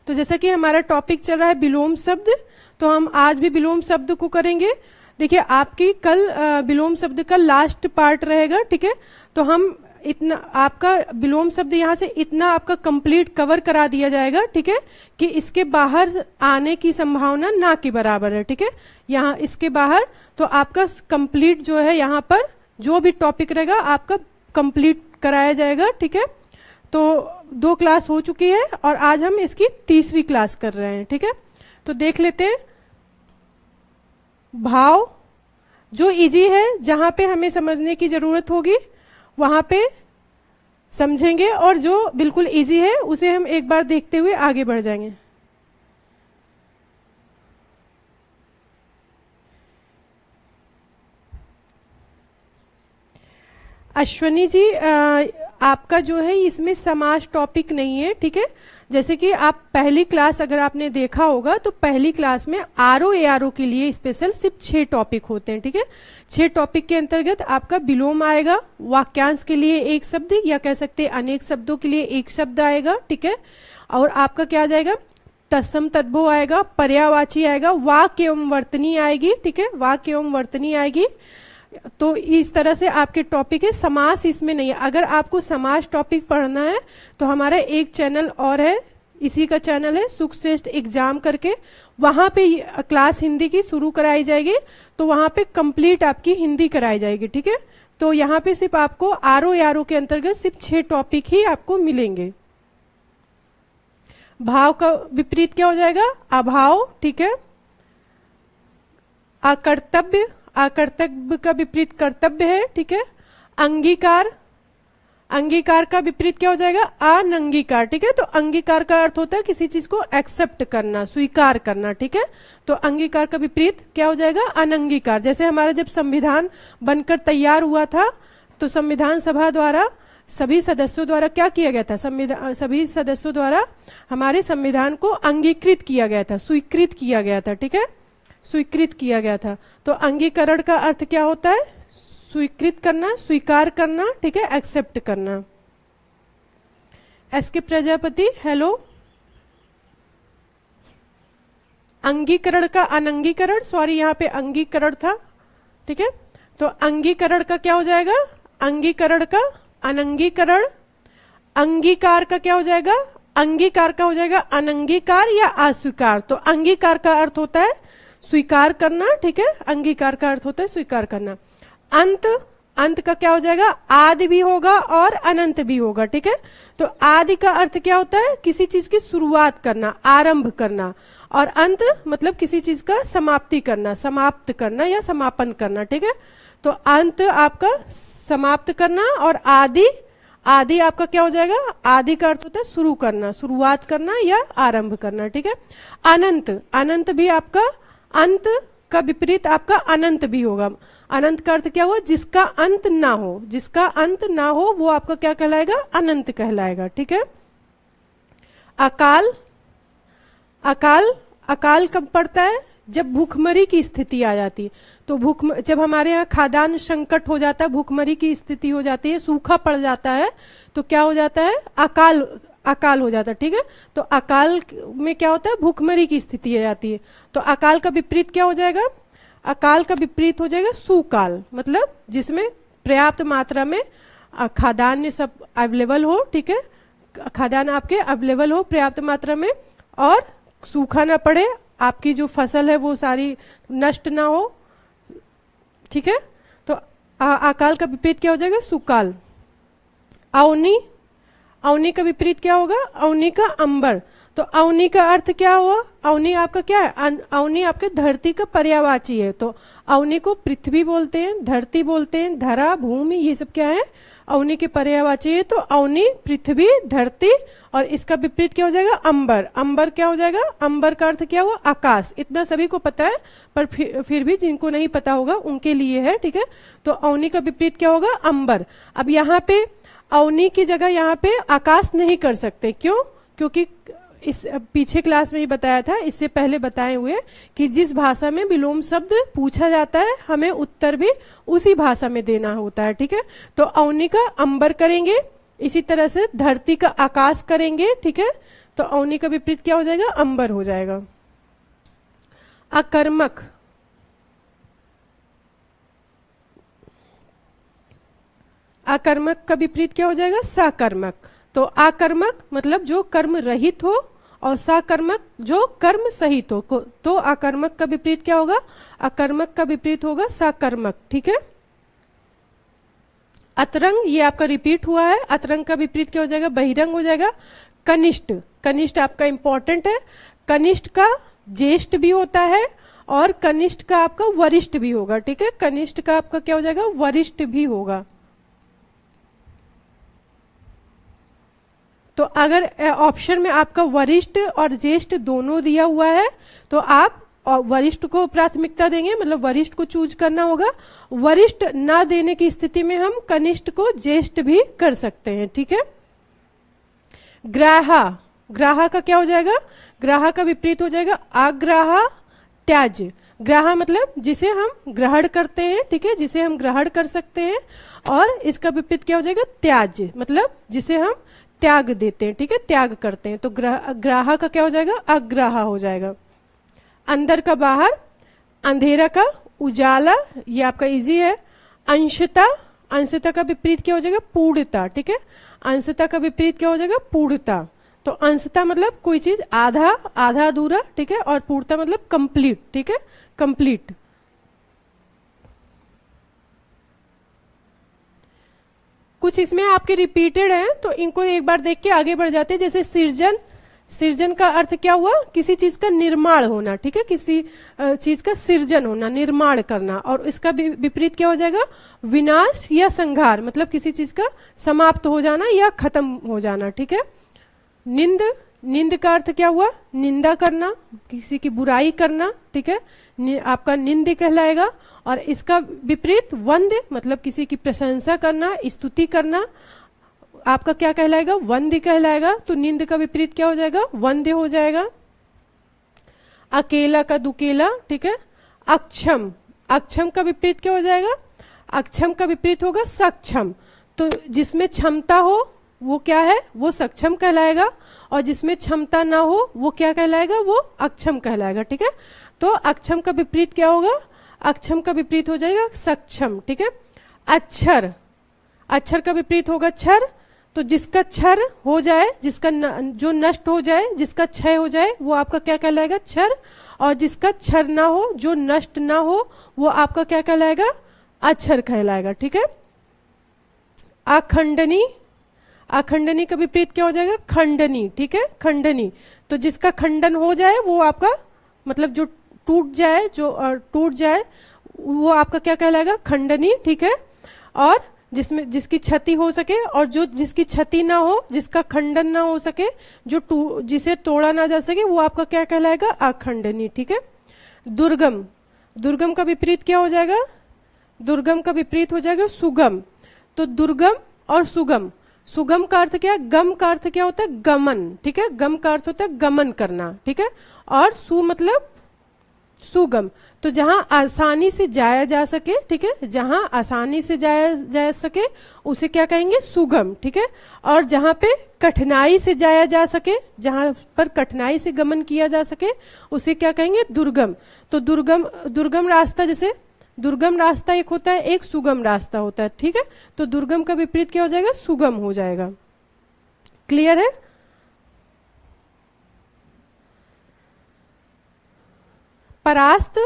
तो जैसा कि हमारा टॉपिक चल रहा है विलोम शब्द, तो हम आज भी विलोम शब्द को करेंगे। देखिए आपकी कल विलोम शब्द का लास्ट पार्ट रहेगा, ठीक है। तो हम इतना आपका विलोम शब्द यहाँ से इतना आपका कंप्लीट कवर करा दिया जाएगा, ठीक है, कि इसके बाहर आने की संभावना ना के बराबर है, ठीक है। यहाँ इसके बाहर तो आपका कंप्लीट जो है यहाँ पर जो भी टॉपिक रहेगा आपका कंप्लीट कराया जाएगा, ठीक है। तो 2 क्लास हो चुकी है और आज हम इसकी तीसरी क्लास कर रहे हैं, ठीक है। तो देख लेते हैं भाव जो इजी है, जहां पे हमें समझने की जरूरत होगी वहां पे समझेंगे, और जो बिल्कुल इजी है उसे हम एक बार देखते हुए आगे बढ़ जाएंगे। अश्वनी जी आपका जो है इसमें समास टॉपिक नहीं है, ठीक है। जैसे कि आप पहली क्लास अगर आपने देखा होगा तो पहली क्लास में आरओ एआरओ के लिए स्पेशल सिर्फ 6 टॉपिक होते हैं, ठीक है। 6 टॉपिक के अंतर्गत आपका विलोम आएगा, वाक्यांश के लिए 1 शब्द या कह सकते हैं अनेक शब्दों के लिए 1 शब्द आएगा, ठीक है। और आपका क्या आ जाएगा, तत्सम तद्भव आएगा, पर्यायवाची आएगा, वाक्य एवं वर्तनी आएगी, ठीक है, वाक्य एवं वर्तनी आएगी। तो इस तरह से आपके टॉपिक है। समास इसमें नहीं है। अगर आपको समास टॉपिक पढ़ना है तो हमारा एक चैनल और है, इसी का चैनल है सुखश्रेष्ठ एग्जाम करके, वहां पे क्लास हिंदी की शुरू कराई जाएगी, तो वहां पे कंप्लीट आपकी हिंदी कराई जाएगी, ठीक है। तो यहाँ पे सिर्फ आपको आरओ यारो के अंतर्गत सिर्फ 6 टॉपिक ही आपको मिलेंगे। भाव का विपरीत क्या हो जाएगा, अभाव, ठीक है। अकर्तव्य, अकर्तव्य का विपरीत कर्तव्य है, ठीक है। अंगीकार, अंगीकार का विपरीत क्या हो जाएगा, अनंगीकार, ठीक है। तो अंगीकार का अर्थ होता है किसी चीज को एक्सेप्ट करना, स्वीकार करना, ठीक है। तो अंगीकार का विपरीत क्या हो जाएगा, अनंगीकार। जैसे हमारा जब संविधान बनकर तैयार हुआ था तो संविधान सभा द्वारा सभी सदस्यों द्वारा क्या किया गया था, सभी सदस्यों द्वारा हमारे संविधान को अंगीकृत किया गया था, स्वीकृत किया गया था, ठीक है, स्वीकृत किया गया था। तो अंगीकरण का अर्थ क्या होता है, स्वीकृत करना, स्वीकार करना, ठीक है, एक्सेप्ट करना। एस के प्रजापति हेलो। अंगीकरण का अनंगीकरण, सॉरी यहाँ पे अंगीकरण था, ठीक है। तो अंगीकरण का क्या हो जाएगा, अंगीकरण का अनंगीकरण। अंगीकार का क्या हो जाएगा, अंगीकार का हो जाएगा अनंगीकार या अस्वीकार। तो अंगीकार का अर्थ होता है स्वीकार करना, ठीक है, अंगीकार का अर्थ होता है स्वीकार करना। अंत, अंत का क्या हो जाएगा, आदि भी होगा और अनंत भी होगा, ठीक है। तो आदि का अर्थ क्या होता है, किसी चीज की शुरुआत करना, आरंभ करना, और अंत मतलब किसी चीज का समाप्ति करना, समाप्त करना या समापन करना, ठीक है। तो अंत आपका समाप्त करना, और आदि, आदि आपका क्या हो जाएगा, आदि का अर्थ होता है शुरू करना, शुरुआत करना या आरंभ करना, ठीक है। अनंत, अनंत भी आपका, अंत का विपरीत आपका अनंत भी होगा। अनंत का अर्थ क्या हुआ, जिसका अंत ना हो, जिसका अंत ना हो वो आपका क्या कहलाएगा, अनंत कहलाएगा, ठीक है। अकाल, अकाल, अकाल कब पड़ता है, जब भूखमरी की स्थिति आ जाती है। तो जब हमारे यहाँ खाद्यान्न संकट हो जाता है, भूखमरी की स्थिति हो जाती है, सूखा पड़ जाता है, तो क्या हो जाता है, अकाल, अकाल हो जाता है, ठीक है। तो अकाल में क्या होता है, भूखमरी की स्थिति आ जाती है। तो अकाल का विपरीत क्या हो जाएगा, अकाल का विपरीत हो जाएगा सुकाल, मतलब जिसमें पर्याप्त मात्रा में खाद्यान्न सब अवेलेबल हो, ठीक है, खाद्यान्न आपके अवेलेबल हो पर्याप्त मात्रा में, और सूखा ना पड़े, आपकी जो फसल है वो सारी नष्ट ना हो, ठीक है। तो अकाल का विपरीत क्या हो जाएगा, सुकाल। अवनी, अवनी का विपरीत क्या होगा, अवनी का अंबर। तो अवनी का अर्थ क्या हुआ, अवनी आपका क्या है, अवनी आपके धरती का पर्यायवाची है। तो अवनी को पृथ्वी बोलते हैं, धरती बोलते हैं, धरा, भूमि, ये सब क्या है, अवनी के पर्यायवाची है। तो अवनी पृथ्वी, धरती, और इसका विपरीत क्या हो जाएगा, अंबर। अंबर क्या हो जाएगा, अंबर का अर्थ क्या हुआ, आकाश। इतना सभी को पता है, पर फिर भी जिनको नहीं पता होगा उनके लिए है, ठीक है। तो अवनी का विपरीत क्या होगा, अंबर। अब यहाँ पे अवनी की जगह यहाँ पे आकाश नहीं कर सकते, क्यों, क्योंकि इस पीछे क्लास में ही बताया था, इससे पहले बताए हुए कि जिस भाषा में विलोम शब्द पूछा जाता है हमें उत्तर भी उसी भाषा में देना होता है, ठीक है। तो अवनी का अंबर करेंगे, इसी तरह से धरती का आकाश करेंगे, ठीक है। तो औनी का विपरीत क्या हो जाएगा? अंबर हो जाएगा। अकर्मक, अकर्मक का विपरीत क्या हो जाएगा? सकर्मक। तो अकर्मक मतलब जो कर्म रहित हो और सकर्मक जो कर्म सहित हो। तो अकर्मक का विपरीत क्या होगा? अकर्मक का विपरीत होगा सकर्मक। ठीक है। अतरंग, ये आपका रिपीट हुआ है। अतरंग का विपरीत क्या हो जाएगा? बहिरंग हो जाएगा। कनिष्ठ, कनिष्ठ आपका इंपॉर्टेंट है। कनिष्ठ का ज्येष्ठ भी होता है और कनिष्ठ का आपका वरिष्ठ भी होगा। ठीक है, कनिष्ठ का आपका क्या हो जाएगा? वरिष्ठ भी होगा। तो अगर ऑप्शन में आपका वरिष्ठ और ज्येष्ठ दोनों दिया हुआ है तो आप वरिष्ठ को प्राथमिकता देंगे, मतलब वरिष्ठ को चूज करना होगा। वरिष्ठ ना देने की स्थिति में हम कनिष्ठ को ज्येष्ठ भी कर सकते हैं। ठीक है। ग्राहा, ग्राहा का क्या हो जाएगा? ग्राहा का विपरीत हो जाएगा अग्राहा त्याज। ग्राहा मतलब जिसे हम ग्रहण करते हैं। ठीक है, जिसे हम ग्रहण कर सकते हैं। और इसका विपरीत क्या हो जाएगा? त्याज मतलब जिसे हम त्याग देते हैं। ठीक है, त्याग करते हैं। तो ग्राहा का क्या हो जाएगा? अग्राहा हो जाएगा। अंदर का बाहर, अंधेरा का उजाला, ये आपका इजी है। अंशता, अंशता का विपरीत क्या हो जाएगा? पूर्णता। ठीक है, अंशता का विपरीत क्या हो जाएगा? पूर्णता। तो अंशता मतलब कोई चीज आधा, आधा अधूरा। ठीक है, और पूर्णता मतलब कंप्लीट। ठीक है, कंप्लीट। कुछ इसमें आपके रिपीटेड हैं तो इनको एक बार देख के आगे बढ़ जाते हैं। जैसे सृजन, सृजन का अर्थ क्या हुआ? किसी चीज का निर्माण होना। ठीक है, किसी चीज का सृजन होना, निर्माण करना। और इसका विपरीत क्या हो जाएगा? विनाश या संहार, मतलब किसी चीज का समाप्त हो जाना या खत्म हो जाना। ठीक है। निंद, निंद का अर्थ क्या हुआ? निंदा करना, किसी की बुराई करना। ठीक है, आपका निंद कहलाएगा। और इसका विपरीत वंद्य, मतलब किसी की प्रशंसा करना, स्तुति करना, आपका क्या कहलाएगा? वंद्य कहलाएगा। तो निंद का विपरीत क्या हो जाएगा? वंद्य हो जाएगा। अकेला का दुकेला। ठीक है। अक्षम, अक्षम का विपरीत क्या हो जाएगा? अक्षम का विपरीत होगा सक्षम। तो जिसमें क्षमता हो वो क्या है? वो सक्षम कहलाएगा। और जिसमें क्षमता ना हो वो क्या कहलाएगा? वो अक्षम कहलाएगा। ठीक है, तो अक्षम का विपरीत क्या होगा? अक्षम का विपरीत हो जाएगा सक्षम। ठीक है। अक्षर, अक्षर का विपरीत होगा क्षर। तो जिसका क्षर हो जाए, जिसका जो नष्ट हो जाए, जिसका क्षय हो जाए, वो आपका क्या कहलाएगा? क्षर। और जिसका क्षर ना हो, जो नष्ट ना हो, वो आपका क्या कहलाएगा? अक्षर कहलाएगा। ठीक है। अखंडनी, अखंडनी का विपरीत क्या हो जाएगा? खंडनी। ठीक है, खंडनी। तो जिसका खंडन हो जाए वो आपका, मतलब जो टूट जाए, जो टूट जाए, वो आपका क्या कहलाएगा? खंडनी। ठीक है। और जिसमें जिसकी क्षति हो सके और जो जिसकी क्षति ना हो, जिसका खंडन ना हो सके, जो जिसे तोड़ा ना जा सके, वो आपका क्या कहलाएगा? अखंडनी। ठीक है। दुर्गम, दुर्गम का विपरीत क्या हो जाएगा? दुर्गम का विपरीत हो जाएगा सुगम। तो दुर्गम और सुगम, सुगम का अर्थ क्या है? गम का अर्थ क्या होता है? गमन। ठीक है, गम का अर्थ होता है गमन करना। ठीक है। और सु मतलब सुगम, तो जहां आसानी से जाया जा सके। ठीक है, जहां आसानी से जाया जा सके उसे क्या कहेंगे? सुगम। ठीक है। और जहां पे कठिनाई से जाया जा सके, जहां पर कठिनाई से गमन किया जा सके, उसे क्या कहेंगे? दुर्गम। तो दुर्गम, दुर्गम रास्ता, जैसे दुर्गम रास्ता एक होता है, एक सुगम रास्ता होता है। ठीक है, तो दुर्गम का विपरीत क्या हो जाएगा? सुगम हो जाएगा। क्लियर है? परास्त,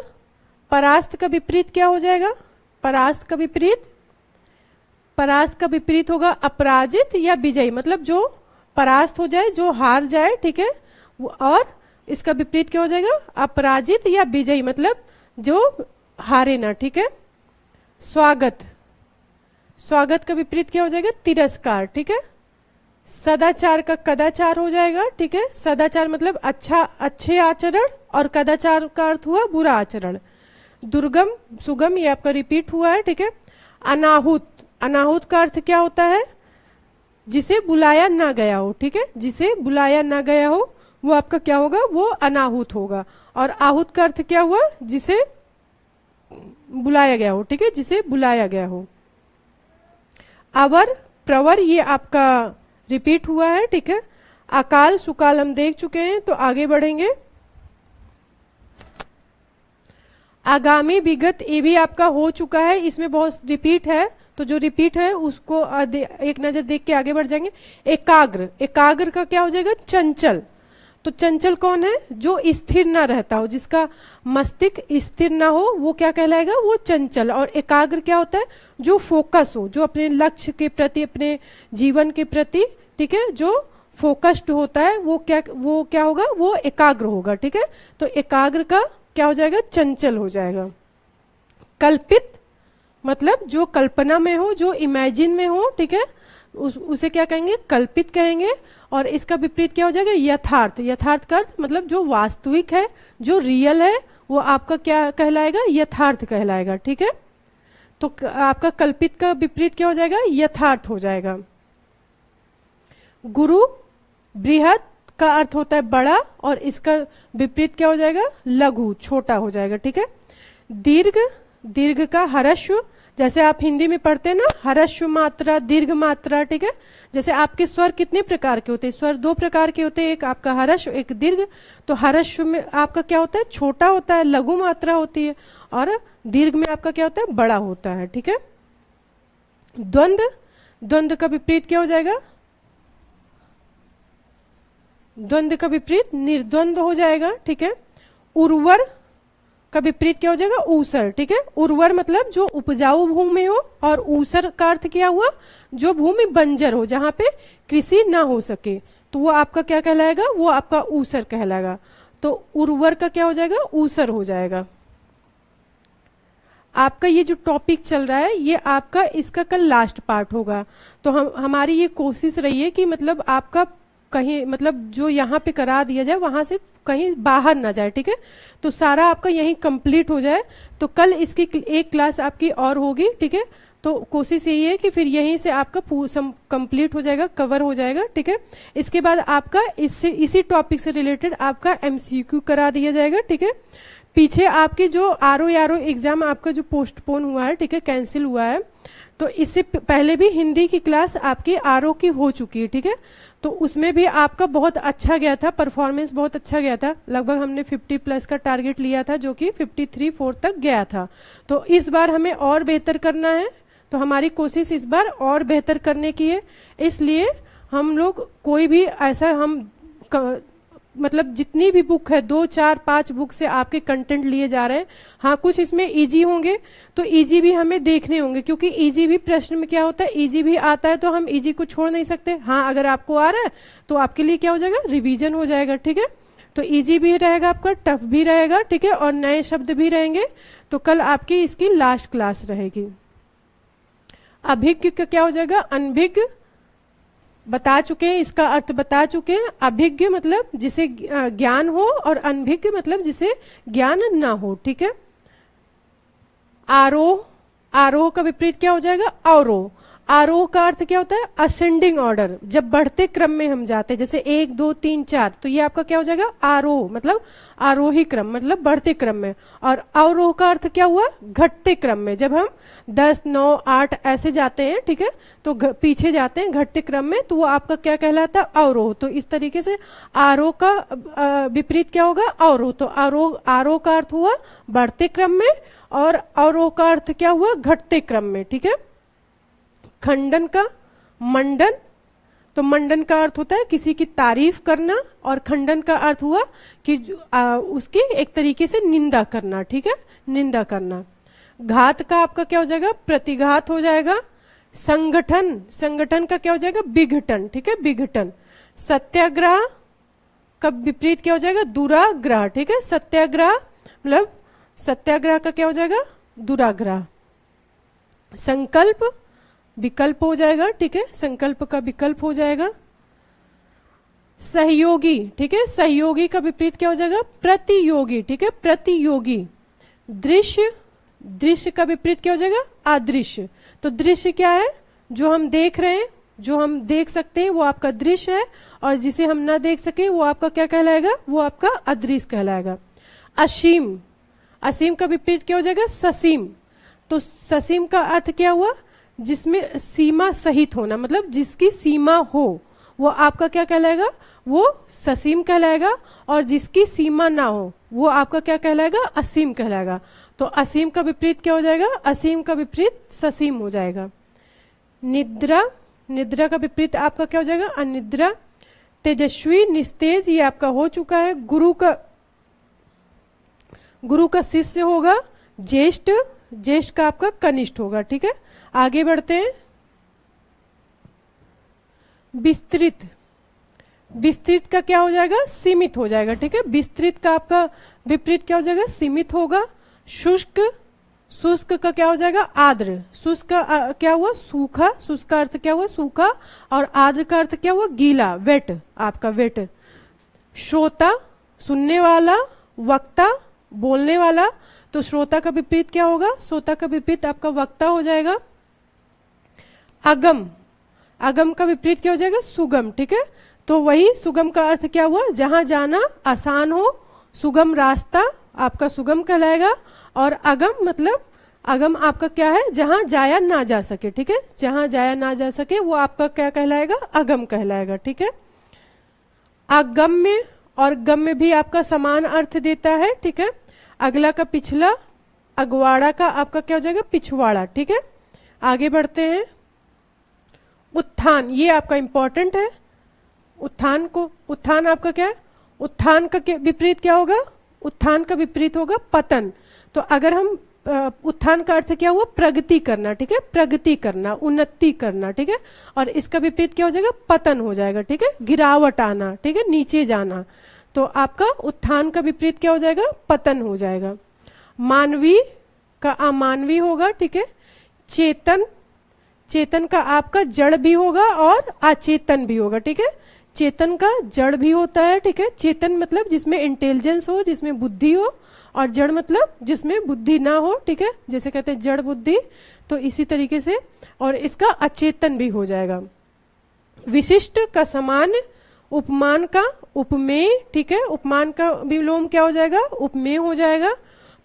परास्त का विपरीत क्या हो जाएगा? परास्त का विपरीत, परास्त का विपरीत होगा अपराजित या विजयी, मतलब जो परास्त हो जाए, जो हार जाए। ठीक है। और इसका विपरीत क्या हो जाएगा? अपराजित या विजयी, मतलब जो हारे ना। ठीक है। स्वागत, स्वागत का विपरीत क्या हो जाएगा? तिरस्कार। ठीक है। सदाचार का कदाचार हो जाएगा। ठीक है, सदाचार मतलब अच्छा, अच्छे आचरण, और कदाचार का अर्थ हुआ बुरा आचरण। दुर्गम, सुगम, ये आपका रिपीट हुआ है। ठीक है। अनाहुत, अनाहुत का अर्थ क्या होता है? जिसे बुलाया ना गया हो। ठीक है, जिसे बुलाया ना गया हो वो आपका क्या होगा? वो अनाहुत होगा। और आहूत का अर्थ क्या हुआ? जिसे बुलाया गया हो। ठीक है, जिसे बुलाया गया हो। अवर, प्रवर, ये आपका रिपीट हुआ है। ठीक है। अकाल सुकाल हम देख चुके हैं, तो आगे बढ़ेंगे। आगामी विगत ये भी आपका हो चुका है, इसमें बहुत रिपीट है, तो जो रिपीट है उसको एक नजर देख के आगे बढ़ जाएंगे। एकाग्र, एकाग्र का क्या हो जाएगा? चंचल। तो चंचल कौन है? जो स्थिर ना रहता हो, जिसका मस्तिष्क स्थिर ना हो, वो क्या कहलाएगा? वो चंचल। और एकाग्र क्या होता है? जो फोकस हो, जो अपने लक्ष्य के प्रति, अपने जीवन के प्रति, ठीक है, जो फोकस्ड होता है, वो क्या होगा? वो एकाग्र होगा। ठीक है, तो एकाग्र का क्या हो जाएगा? चंचल हो जाएगा। कल्पित मतलब जो कल्पना में हो, जो इमेजिन में हो, ठीक है, उसे क्या कहेंगे? कल्पित कहेंगे। और इसका विपरीत क्या हो जाएगा? यथार्थ। यथार्थ का अर्थ मतलब जो वास्तविक है, जो रियल है, वो आपका क्या कहलाएगा? यथार्थ कहलाएगा। ठीक है, तो आपका कल्पित का विपरीत क्या हो जाएगा? यथार्थ हो जाएगा। गुरु, बृहत का अर्थ होता है बड़ा, और इसका विपरीत क्या हो जाएगा? लघु, छोटा हो जाएगा। ठीक है, दीर्घ, दीर्घ का हर्षु, जैसे आप हिंदी में पढ़ते हैं ना, हर्षु मात्रा, दीर्घ मात्रा। ठीक है, जैसे आपके स्वर कितने प्रकार के होते हैं? स्वर 2 प्रकार के होते हैं, एक आपका हर्ष, एक दीर्घ। तो हर्ष में आपका क्या होता है? छोटा होता है, लघु मात्रा होती है, और दीर्घ में आपका क्या होता है? बड़ा होता है। ठीक है, द्वंद्व, द्वंद्व का विपरीत क्या हो जाएगा? द्वंद्व का विपरीत निर्द्वंद्व हो जाएगा। ठीक है, उर्वर का विपरीत क्या हो जाएगा? ऊसर। ठीक है, उर्वर मतलब जो उपजाऊ भूमि हो, और ऊसर का अर्थ क्या हुआ? जो भूमि बंजर हो, जहां पे कृषि ना हो सके, तो वो आपका क्या कहलाएगा? वो आपका ऊसर कहलाएगा। तो उर्वर का क्या हो जाएगा? ऊसर हो जाएगा। आपका ये जो टॉपिक चल रहा है, ये आपका इसका कल लास्ट पार्ट होगा। तो हमारी ये कोशिश रही है कि मतलब आपका कहीं, मतलब जो यहाँ पे करा दिया जाए वहां से कहीं बाहर ना जाए। ठीक है, तो सारा आपका यहीं कंप्लीट हो जाए। तो कल इसकी एक क्लास आपकी और होगी। ठीक है, तो कोशिश यही है कि फिर यहीं से आपका कंप्लीट हो जाएगा, कवर हो जाएगा। ठीक है, इसके बाद आपका इसी टॉपिक से रिलेटेड आपका MCQ करा दिया जाएगा। ठीक है, पीछे आपके जो आरओ एग्जाम आपका जो पोस्टपोन हुआ है, ठीक है, कैंसिल हुआ है, तो इससे पहले भी हिंदी की क्लास आपकी आरओ की हो चुकी है। ठीक है, तो उसमें भी आपका बहुत अच्छा गया था, परफॉर्मेंस बहुत अच्छा गया था। लगभग हमने 50+ का टारगेट लिया था, जो कि 53-4 तक गया था। तो इस बार हमें और बेहतर करना है, तो हमारी कोशिश इस बार और बेहतर करने की है। इसलिए हम लोग कोई भी ऐसा मतलब जितनी भी बुक है, 2, 4, 5 बुक से आपके कंटेंट लिए जा रहे हैं। हाँ, कुछ इसमें इजी होंगे, तो इजी भी हमें देखने होंगे, क्योंकि इजी भी प्रश्न में क्या होता है? इजी भी आता है, तो हम इजी को छोड़ नहीं सकते। हाँ, अगर आपको आ रहा है तो आपके लिए क्या हो जाएगा? रिवीजन हो जाएगा। ठीक है, तो इजी भी रहेगा आपका, टफ भी रहेगा। ठीक है, और नए शब्द भी रहेंगे। तो कल आपकी इसकी लास्ट क्लास रहेगी। अभिज्ञ का क्या हो जाएगा? अनभिज्ञ बता चुके हैं, इसका अर्थ बता चुके हैं। अभिज्ञ मतलब जिसे ज्ञान हो, और अनभिज्ञ मतलब जिसे ज्ञान ना हो। ठीक है, आरोह, आरोह का विपरीत क्या हो जाएगा? अवरोह। आरोह का अर्थ क्या होता है? असेंडिंग ऑर्डर, जब बढ़ते क्रम में हम जाते हैं, जैसे 1, 2, 3, 4, तो ये आपका क्या हो जाएगा? आरोह मतलब आरोही क्रम, मतलब बढ़ते क्रम में। और अवरोह का अर्थ क्या हुआ? घटते क्रम में, जब हम 10, 9, 8 ऐसे जाते हैं, ठीक है, तो पीछे जाते हैं घटते क्रम में, तो वो आपका क्या कहलाता है? अवरोह। तो इस तरीके से आरोह का विपरीत क्या होगा? अवरोह। तो आरोह का अर्थ हुआ बढ़ते क्रम में, और अवरोह का अर्थ क्या हुआ? घटते क्रम में। ठीक है, खंडन का मंडन, तो मंडन का अर्थ होता है किसी की तारीफ करना, और खंडन का अर्थ हुआ कि उसकी एक तरीके से निंदा करना। ठीक है, निंदा करना। घात का आपका क्या हो जाएगा? प्रतिघात हो जाएगा। संगठन, संगठन का क्या हो जाएगा? विघटन। ठीक है, विघटन। सत्याग्रह का विपरीत क्या हो जाएगा? दुराग्रह। ठीक है, सत्याग्रह मतलब सत्याग्रह का क्या हो जाएगा? दुराग्रह। संकल्प विकल्प हो जाएगा। ठीक है, संकल्प का विकल्प हो जाएगा। सहयोगी, ठीक है, सहयोगी का विपरीत क्या हो जाएगा? प्रतियोगी। ठीक है, प्रतियोगी। दृश्य, दृश्य का विपरीत क्या हो जाएगा? अदृश्य। तो दृश्य क्या है? जो हम देख रहे हैं, जो हम देख सकते हैं वो आपका दृश्य है, और जिसे हम ना देख सके वो आपका क्या कहलाएगा? वो आपका अदृश्य कहलाएगा। असीम, असीम का विपरीत क्या हो जाएगा? ससीम। तो ससीम का अर्थ क्या हुआ? जिसमें सीमा सहित होना, मतलब जिसकी सीमा हो, वो आपका क्या कहलाएगा, वो ससीम कहलाएगा। और जिसकी सीमा ना हो वो आपका क्या कहलाएगा, असीम कहलाएगा। तो असीम का विपरीत क्या हो जाएगा, असीम का विपरीत ससीम हो जाएगा। निद्रा, निद्रा का विपरीत आपका क्या हो जाएगा, अनिद्रा। तेजस्वी, निस्तेज, ये आपका हो चुका है। गुरु का शिष्य होगा ज्येष्ठ, ज्येष्ठ का आपका कनिष्ठ होगा। ठीक है, आगे बढ़ते हैं। विस्तृत, विस्तृत का क्या हो जाएगा, सीमित हो जाएगा। ठीक है, विस्तृत का आपका विपरीत क्या हो जाएगा, सीमित होगा। शुष्क, शुष्क का क्या हो जाएगा, आर्द्र। शुष्क का क्या हुआ, सूखा। शुष्क का अर्थ क्या हुआ, सूखा। और आर्द्र का अर्थ क्या हुआ, गीला, वेट, आपका वेट। श्रोता, सुनने वाला। वक्ता, बोलने वाला। तो श्रोता का विपरीत क्या होगा, श्रोता का विपरीत आपका वक्ता हो जाएगा। अगम, अगम का विपरीत क्या हो जाएगा, सुगम। ठीक है, तो वही सुगम का अर्थ क्या हुआ, जहां जाना आसान हो, सुगम रास्ता आपका सुगम कहलाएगा। और अगम मतलब, अगम आपका क्या है, जहां जाया ना जा सके। ठीक है, जहां जाया ना जा सके वो आपका क्या कहलाएगा, अगम कहलाएगा। ठीक है, अगम्य और गम्य भी आपका समान अर्थ देता है। ठीक है, अगला का पिछला, अगवाड़ा का आपका क्या हो जाएगा, पिछवाड़ा। ठीक है, आगे बढ़ते हैं। उत्थान, ये आपका इंपॉर्टेंट है। उत्थान को, उत्थान आपका क्या है, उत्थान का विपरीत क्या होगा, उत्थान का विपरीत होगा पतन। तो अगर हम उत्थान का अर्थ क्या हुआ, प्रगति करना। ठीक है, प्रगति करना, उन्नति करना। ठीक है, और इसका विपरीत क्या हो जाएगा, पतन हो जाएगा। ठीक है, गिरावट आना। ठीक है, नीचे जाना। तो आपका उत्थान का विपरीत क्या हो जाएगा, पतन हो जाएगा। मानवीय का अमानवीय होगा। ठीक है, चेतन, चेतन का आपका जड़ भी होगा और अचेतन भी होगा। ठीक है, चेतन का जड़ भी होता है। ठीक है, चेतन मतलब जिसमें इंटेलिजेंस हो, जिसमें बुद्धि हो। और जड़ मतलब जिसमें बुद्धि ना हो। ठीक है, जैसे कहते हैं जड़ बुद्धि, तो इसी तरीके से। और इसका अचेतन भी हो जाएगा। विशिष्ट का सामान्य, उपमान का उपमेय। ठीक है, उपमान का विलोम क्या हो जाएगा, उपमेय हो जाएगा।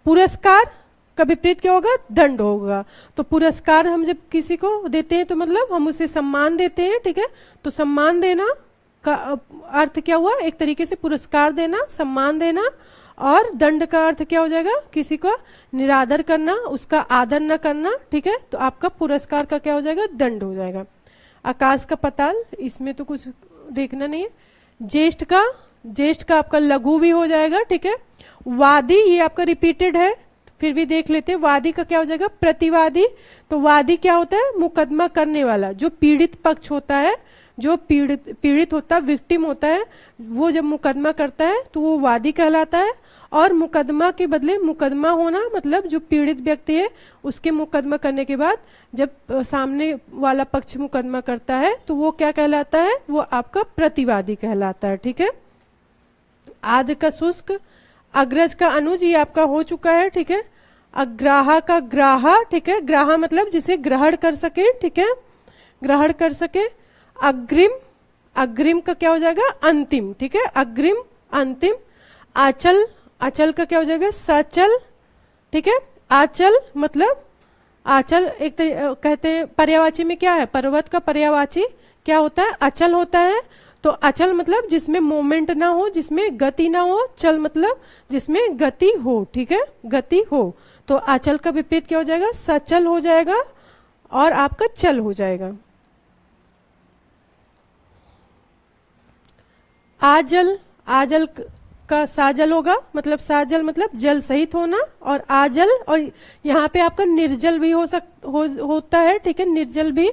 पुरस्कार का विपरीत क्या होगा, दंड होगा। तो पुरस्कार हम जब किसी को देते हैं तो मतलब हम उसे सम्मान देते हैं। ठीक है, तो सम्मान देना का अर्थ क्या हुआ, एक तरीके से पुरस्कार देना, सम्मान देना। और दंड का अर्थ क्या हो जाएगा, किसी का निरादर करना, उसका आदर न करना। ठीक है, तो आपका पुरस्कार का क्या हो जाएगा, दंड हो जाएगा। आकाश का पताल, इसमें तो कुछ देखना नहीं है। ज्येष्ठ का, ज्येष्ठ का आपका लघु भी हो जाएगा। ठीक है, वादी, ये आपका रिपीटेड है, फिर भी देख लेते हैं। वादी का क्या हो जाएगा, प्रतिवादी। तो वादी क्या होता है, मुकदमा करने वाला, जो पीड़ित पक्ष होता है, जो पीड़ित होता है, विक्टिम होता है, वो जब मुकदमा करता है तो वो वादी कहलाता है। और मुकदमा के बदले मुकदमा होना मतलब जो पीड़ित व्यक्ति है उसके मुकदमा करने के बाद जब सामने वाला पक्ष मुकदमा करता है तो वो क्या कहलाता है, वो आपका प्रतिवादी कहलाता है। ठीक है, आद्र का शुष्क, अग्रज का अनुज, ये आपका हो चुका है। ठीक है, अग्राहा का ग्राहा। ठीक है, ग्राहा मतलब जिसे ग्रहण कर सके। ठीक है, ग्रहण कर सके। अग्रिम, अग्रिम का क्या हो जाएगा, अंतिम। ठीक है, अग्रिम, अंतिम। आचल, आचल का क्या हो जाएगा, सचल। ठीक है, आचल मतलब, आचल एक कहते हैं पर्यायवाची में क्या है, पर्वत का पर्यायवाची क्या होता है, अचल होता है। तो अचल मतलब जिसमें मोमेंट ना हो, जिसमें गति ना हो। चल मतलब जिसमें गति हो। ठीक है, गति हो। तो आचल का विपरीत क्या हो जाएगा, सचल हो जाएगा और आपका चल हो जाएगा। आजल, आजल का साजल होगा, मतलब साजल मतलब जल सहित होना। और आजल, और यहाँ पे आपका निर्जल भी होता है। ठीक है, निर्जल भी,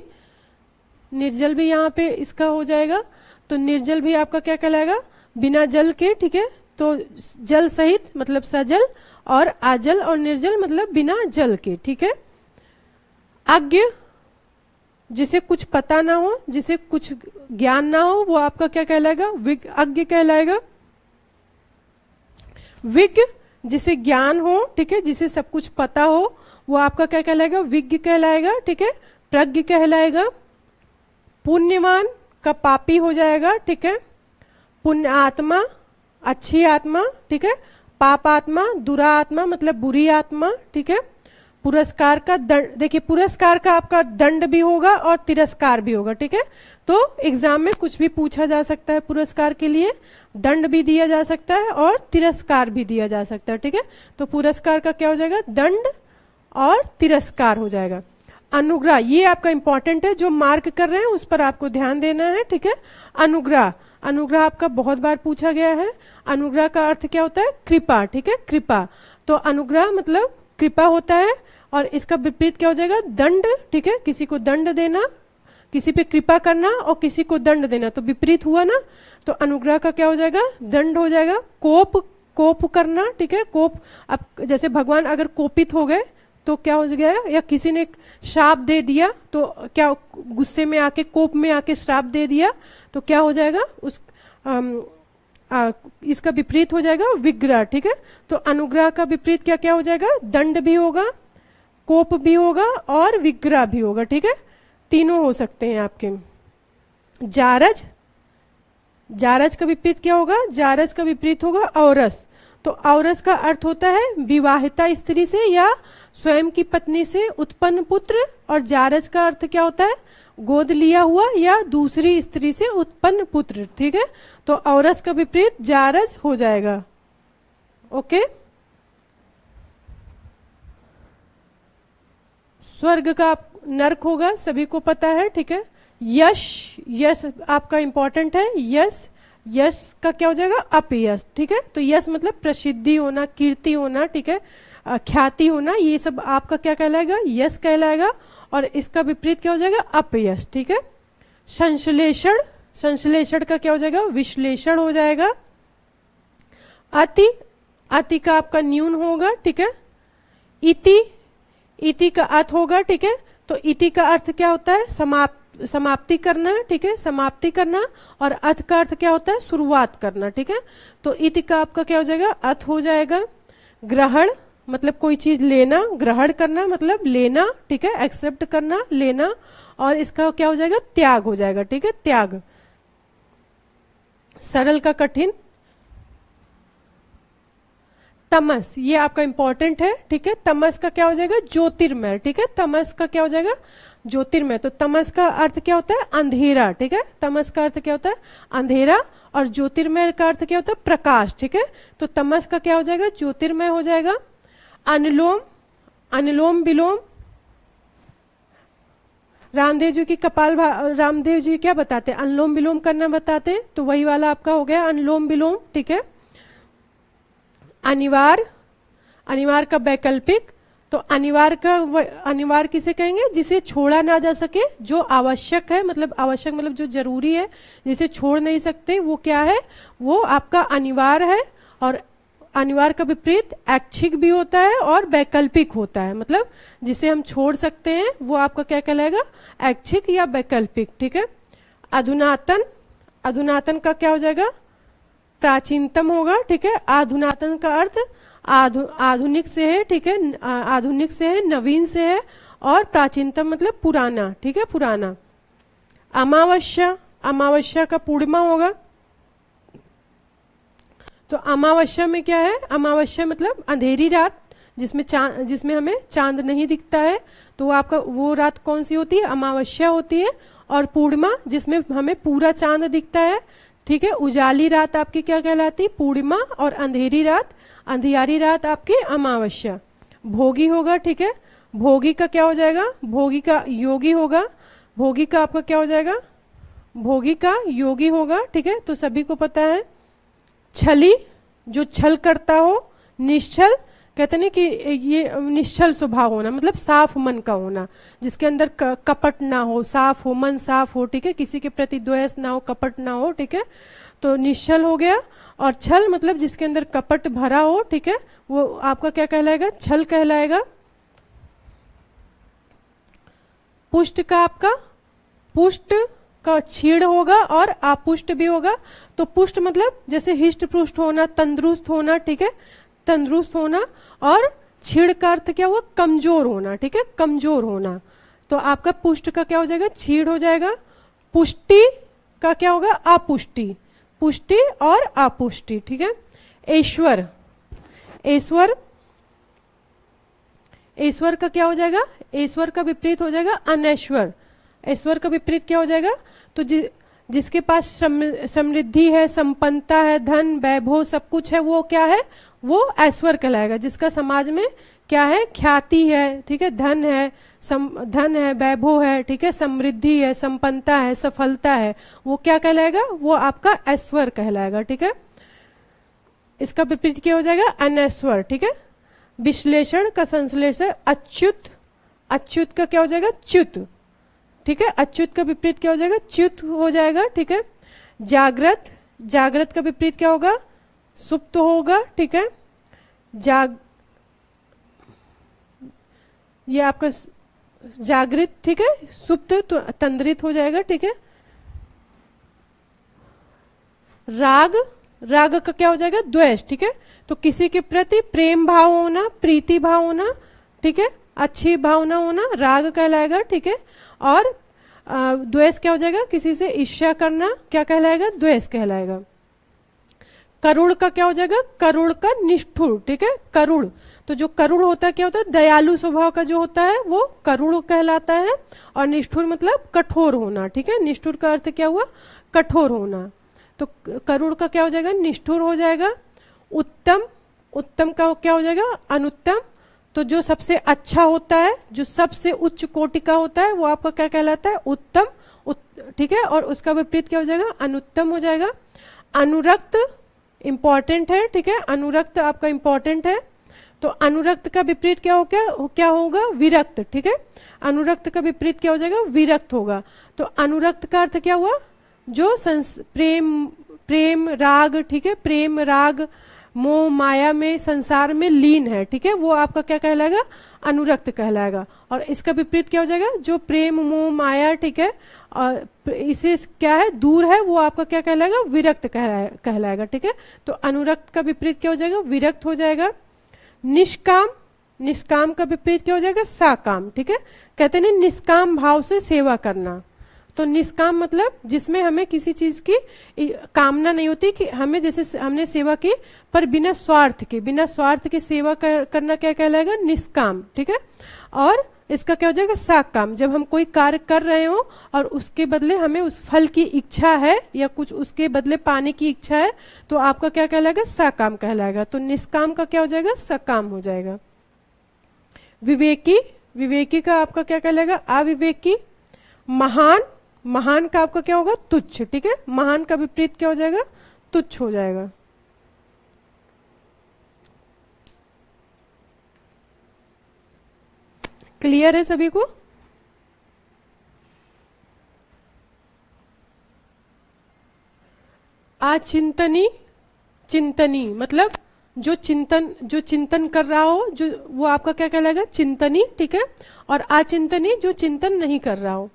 निर्जल भी यहाँ पे इसका हो जाएगा। तो निर्जल भी आपका क्या कहलाएगा, बिना जल के। ठीक है, तो जल सहित मतलब सजल, और आजल और निर्जल मतलब बिना जल के। ठीक है, अज्ञ, जिसे कुछ पता ना हो, जिसे कुछ ज्ञान ना हो, वो आपका क्या कहलाएगा, अज्ञ कहलाएगा। विज्ञ, जिसे ज्ञान हो। ठीक है, जिसे सब कुछ पता हो, वो आपका क्या कहलाएगा, विज्ञ कहलाएगा। ठीक है, प्रज्ञ कहलाएगा। पुण्यवान का पापी हो जाएगा। ठीक है, पुण्य आत्मा, अच्छी आत्मा। ठीक है, पाप आत्मा, दुरा आत्मा मतलब बुरी आत्मा। ठीक है, पुरस्कार का दंड, देखिए पुरस्कार का आपका दंड भी होगा और तिरस्कार भी होगा, ठीक है। तो एग्जाम में कुछ भी पूछा जा सकता है, पुरस्कार के लिए दंड भी दिया जा सकता है और तिरस्कार भी दिया जा सकता है, ठीक है। तो पुरस्कार का क्या हो जाएगा, दंड और तिरस्कार हो जाएगा। अनुग्रह, ये आपका इंपॉर्टेंट है, जो मार्क कर रहे हैं उस पर आपको ध्यान देना है, ठीक है। अनुग्रह, अनुग्रह आपका बहुत बार पूछा गया है। अनुग्रह का अर्थ क्या होता है, कृपा, ठीक है, कृपा। तो अनुग्रह मतलब कृपा होता है और इसका विपरीत क्या हो जाएगा, दंड, ठीक है। किसी को दंड देना, किसी पे कृपा करना और किसी को दंड देना, तो विपरीत हुआ ना। तो अनुग्रह का क्या हो जाएगा, दंड हो जाएगा। कोप, कोप करना, ठीक है, कोप। अब जैसे भगवान अगर कोपित हो गए तो क्या हो गया, या किसी ने श्राप दे दिया तो क्या, गुस्से में आके, कोप में आके श्राप दे दिया तो क्या हो जाएगा, उस इसका विपरीत हो जाएगा विग्रह, ठीक है। तो अनुग्रह का विपरीत क्या क्या हो जाएगा, दंड भी होगा, कोप भी होगा और विग्रह भी होगा, ठीक है। तीनों हो सकते हैं आपके। जारज, जारज का विपरीत क्या होगा, जारज का विपरीत होगा औरस। तो औरस का अर्थ होता है विवाहिता स्त्री से या स्वयं की पत्नी से उत्पन्न पुत्र, और जारज का अर्थ क्या होता है, गोद लिया हुआ या दूसरी स्त्री से उत्पन्न पुत्र, ठीक है। तो औरस का विपरीत जारज हो जाएगा, ओके। स्वर्ग का नरक होगा, सभी को पता है, ठीक है। यश, यश आपका इंपॉर्टेंट है। यश, यश का क्या हो जाएगा, अपयश, ठीक है। तो यश मतलब प्रसिद्धि होना, कीर्ति होना, ठीक है, ख्याति होना, ये सब आपका क्या कहलाएगा, यश कहलाएगा। और इसका विपरीत क्या हो जाएगा, अपयश, ठीक है। संश्लेषण, संश्लेषण का क्या हो जाएगा, विश्लेषण हो जाएगा। अति, अति का आपका न्यून होगा, ठीक है। इति, इति का अर्थ होगा, ठीक है। तो इति का अर्थ क्या होता है, समाप्ति करना, ठीक है, समाप्ति करना। और अथ का अर्थ क्या होता है, शुरुआत करना, ठीक है। तो इति का आपका क्या हो जाएगा, अथ हो जाएगा। ग्रहण मतलब कोई चीज लेना, ग्रहण करना मतलब लेना, ठीक है, एक्सेप्ट करना, लेना। और इसका क्या हो जाएगा, त्याग हो जाएगा, ठीक है, त्याग। सरल का कठिन। तमस, ये आपका इंपॉर्टेंट है, ठीक है। तमस का क्या हो जाएगा, ज्योतिर्मय, ठीक है। तमस का क्या हो जाएगा, ज्योतिर्मय। तो तमस का अर्थ क्या होता है, अंधेरा, ठीक है। तमस का अर्थ क्या होता है, अंधेरा। और ज्योतिर्मय का अर्थ क्या होता है, प्रकाश, ठीक है। तो तमस का क्या हो जाएगा, ज्योतिर्मय हो जाएगा। अनुलोम, अनुलोम विलोम, रामदेव जी की रामदेव जी क्या बताते हैं, अनुलोम विलोम करना बताते हैं, तो वही वाला आपका हो गया अनुलोम विलोम, ठीक है। अनिवार्य, अनिवार्य का वैकल्पिक। तो अनिवार्य का, अनिवार्य किसे कहेंगे, जिसे छोड़ा ना जा सके, जो आवश्यक है, मतलब आवश्यक मतलब जो जरूरी है, जिसे छोड़ नहीं सकते, वो क्या है, वो आपका अनिवार्य है। और अनिवार्य का विपरीत ऐच्छिक भी होता है और वैकल्पिक होता है, मतलब जिसे हम छोड़ सकते हैं वो आपका क्या कहलाएगा, ऐच्छिक या वैकल्पिक, ठीक है। अधुनातन, अधुनातन का क्या हो जाएगा, प्राचीनतम होगा, ठीक है। अधुनातन का अर्थ आधुनिक से है, ठीक है, आधुनिक से है, नवीन से है। और प्राचीनतम मतलब पुराना, ठीक है, पुराना। अमावस्या, अमावस्या का पूर्णिमा होगा। तो अमावस्या में क्या है, अमावस्या मतलब अंधेरी रात, जिसमें हमें चांद नहीं दिखता है, तो वो आपका वो रात कौन सी होती है, अमावस्या होती है। और पूर्णिमा जिसमें हमें पूरा चांद दिखता है, ठीक है। उजाली रात आपकी क्या कहलाती है, पूर्णिमा। और अंधेरी रात, अंधियारी रात आपकी अमावस्या। भोगी होगा, ठीक है। भोगी का क्या हो जाएगा, भोगी का योगी होगा। भोगी का आपका क्या हो जाएगा, भोगी का योगी होगा, ठीक है। तो सभी को पता है। छली, जो छल करता हो। निश्चल, कहते हैं कि ये निश्चल स्वभाव होना, मतलब साफ मन का होना, जिसके अंदर कपट ना हो, साफ हो, मन साफ हो, ठीक है, किसी के प्रति द्वेष ना हो, कपट ना हो, ठीक है। तो निश्चल हो गया। और छल मतलब जिसके अंदर कपट भरा हो, ठीक है, वो आपका क्या कहलाएगा, छल कहलाएगा। पुष्ट का आपका, पुष्ट का छीड़ होगा और अपुष्ट भी होगा। तो पुष्ट मतलब जैसे हिष्ट पुष्ट होना, तंदुरुस्त होना, ठीक है, तंदुरुस्त होना। और छीड़ का अर्थ क्या हुआ, कमजोर होना, ठीक है, कमजोर होना। तो आपका पुष्ट का क्या हो जाएगा, छीड़ हो जाएगा। पुष्टि का क्या होगा, अपुष्टि, पुष्टि और अपुष्टि, ठीक है। ईश्वर, ईश्वर, ऐश्वर का क्या हो जाएगा, ऐश्वर का विपरीत हो जाएगा अनैश्वर। ऐश्वर का विपरीत क्या हो जाएगा, तो जिसके पास समृद्धि है, संपन्नता है, धन वैभव सब कुछ है, वो क्या है, वो ऐश्वर कहलाएगा। जिसका समाज में क्या है, ख्याति है, ठीक है, धन है, धन है, वैभव है, ठीक है, समृद्धि है, संपन्नता है, सफलता है, वो क्या कहलाएगा, वो आपका ऐश्वर कहलाएगा। ठीक है, इसका विपरीत क्या हो जाएगा, अनैश्वर। ठीक है, विश्लेषण का संश्लेषण अच्युत, अच्युत का क्या हो जाएगा, च्युत। ठीक है, अच्युत का विपरीत क्या हो जाएगा, च्युत हो जाएगा। ठीक है, जागृत, जागृत का विपरीत क्या होगा, सुप्त होगा। ठीक है, ये आपका जागृत, ठीक है, सुप्त तो तंद्रित हो जाएगा। ठीक है, राग, राग का क्या हो जाएगा, द्वेष। ठीक है, तो किसी के प्रति प्रेम भाव होना, प्रीति भाव होना, ठीक है, अच्छी भावना होना, राग कहलाएगा। ठीक है, और द्वेष क्या हो जाएगा, किसी से ईर्ष्या करना, क्या कहलाएगा, द्वेष कहलाएगा। करुण का क्या हो जाएगा, करुण का निष्ठुर। ठीक है, करुण, तो जो करुण होता है क्या होता है, दयालु स्वभाव का जो होता है वो करुण कहलाता है। और निष्ठुर मतलब कठोर होना। ठीक है, निष्ठुर का अर्थ क्या हुआ, कठोर होना। तो करुण का क्या हो जाएगा, निष्ठुर हो जाएगा। उत्तम, उत्तम का क्या हो जाएगा, अनुत्तम। तो जो सबसे अच्छा होता है, जो सबसे उच्च कोटि का होता है, वो आपका क्या कहलाता है, उत्तम। ठीक है, और उसका विपरीत क्या हो जाएगा, अनुत्तम हो जाएगा। अनुरक्त इंपॉर्टेंट है। ठीक है, अनुरक्त आपका इंपॉर्टेंट है। तो अनुरक्त का विपरीत क्या होगा, विरक्त। ठीक है, अनुरक्त का विपरीत क्या हो जाएगा, विरक्त होगा। तो अनुरक्त का अर्थ क्या हुआ, जो प्रेम राग, ठीक है, प्रेम राग मोह माया में, संसार में लीन है। ठीक है, वो आपका क्या कहलाएगा, अनुरक्त कहलाएगा। और इसका विपरीत क्या हो जाएगा, जो प्रेम मोह माया, ठीक है, और इसे क्या है, दूर है, वो आपका क्या कहलाएगा, विरक्त कहलाएगा। ठीक है, तो अनुरक्त का विपरीत क्या हो जाएगा, विरक्त हो जाएगा। निष्काम, निष्काम का विपरीत क्या हो जाएगा, साकाम। ठीक है, कहते नहीं निष्काम भाव से सेवा करना। तो निष्काम मतलब जिसमें हमें किसी चीज की कामना नहीं होती, कि हमें जैसे हमने सेवा की पर बिना स्वार्थ के, बिना स्वार्थ के सेवा करना क्या कहलाएगा, निष्काम। ठीक है, और इसका क्या हो जाएगा, साकाम, जब हम कोई कार्य कर रहे हो और उसके बदले हमें उस फल की इच्छा है या कुछ उसके बदले पाने की इच्छा है, तो आपका क्या कहलाएगा, साकाम कहलाएगा। तो निष्काम का क्या हो जाएगा, सकाम हो जाएगा। विवेकी, विवेकी का आपका क्या कहलाएगा, अविवेकी। महान, महान का आपका क्या होगा, तुच्छ। ठीक है, महान का विपरीत क्या हो जाएगा, तुच्छ हो जाएगा। क्लियर है सभी को? आचिंतनी, चिंतनी मतलब जो चिंतन कर रहा हो, जो वो आपका क्या कहलाएगा, चिंतनी। ठीक है, और आचिंतनी जो चिंतन नहीं कर रहा हो।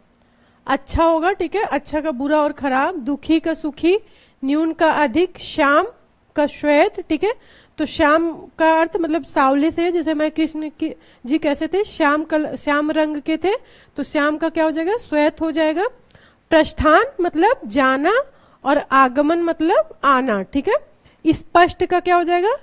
अच्छा होगा, ठीक है, अच्छा का बुरा और खराब, दुखी का सुखी, न्यून का अधिक, श्याम का श्वेत। ठीक है, तो श्याम का अर्थ मतलब सावले से, जैसे मैं कृष्ण जी कैसे थे, श्याम रंग के थे, तो श्याम का क्या हो जाएगा, श्वेत हो जाएगा। प्रस्थान मतलब जाना, और आगमन मतलब आना। ठीक है, स्पष्ट का क्या हो जाएगा,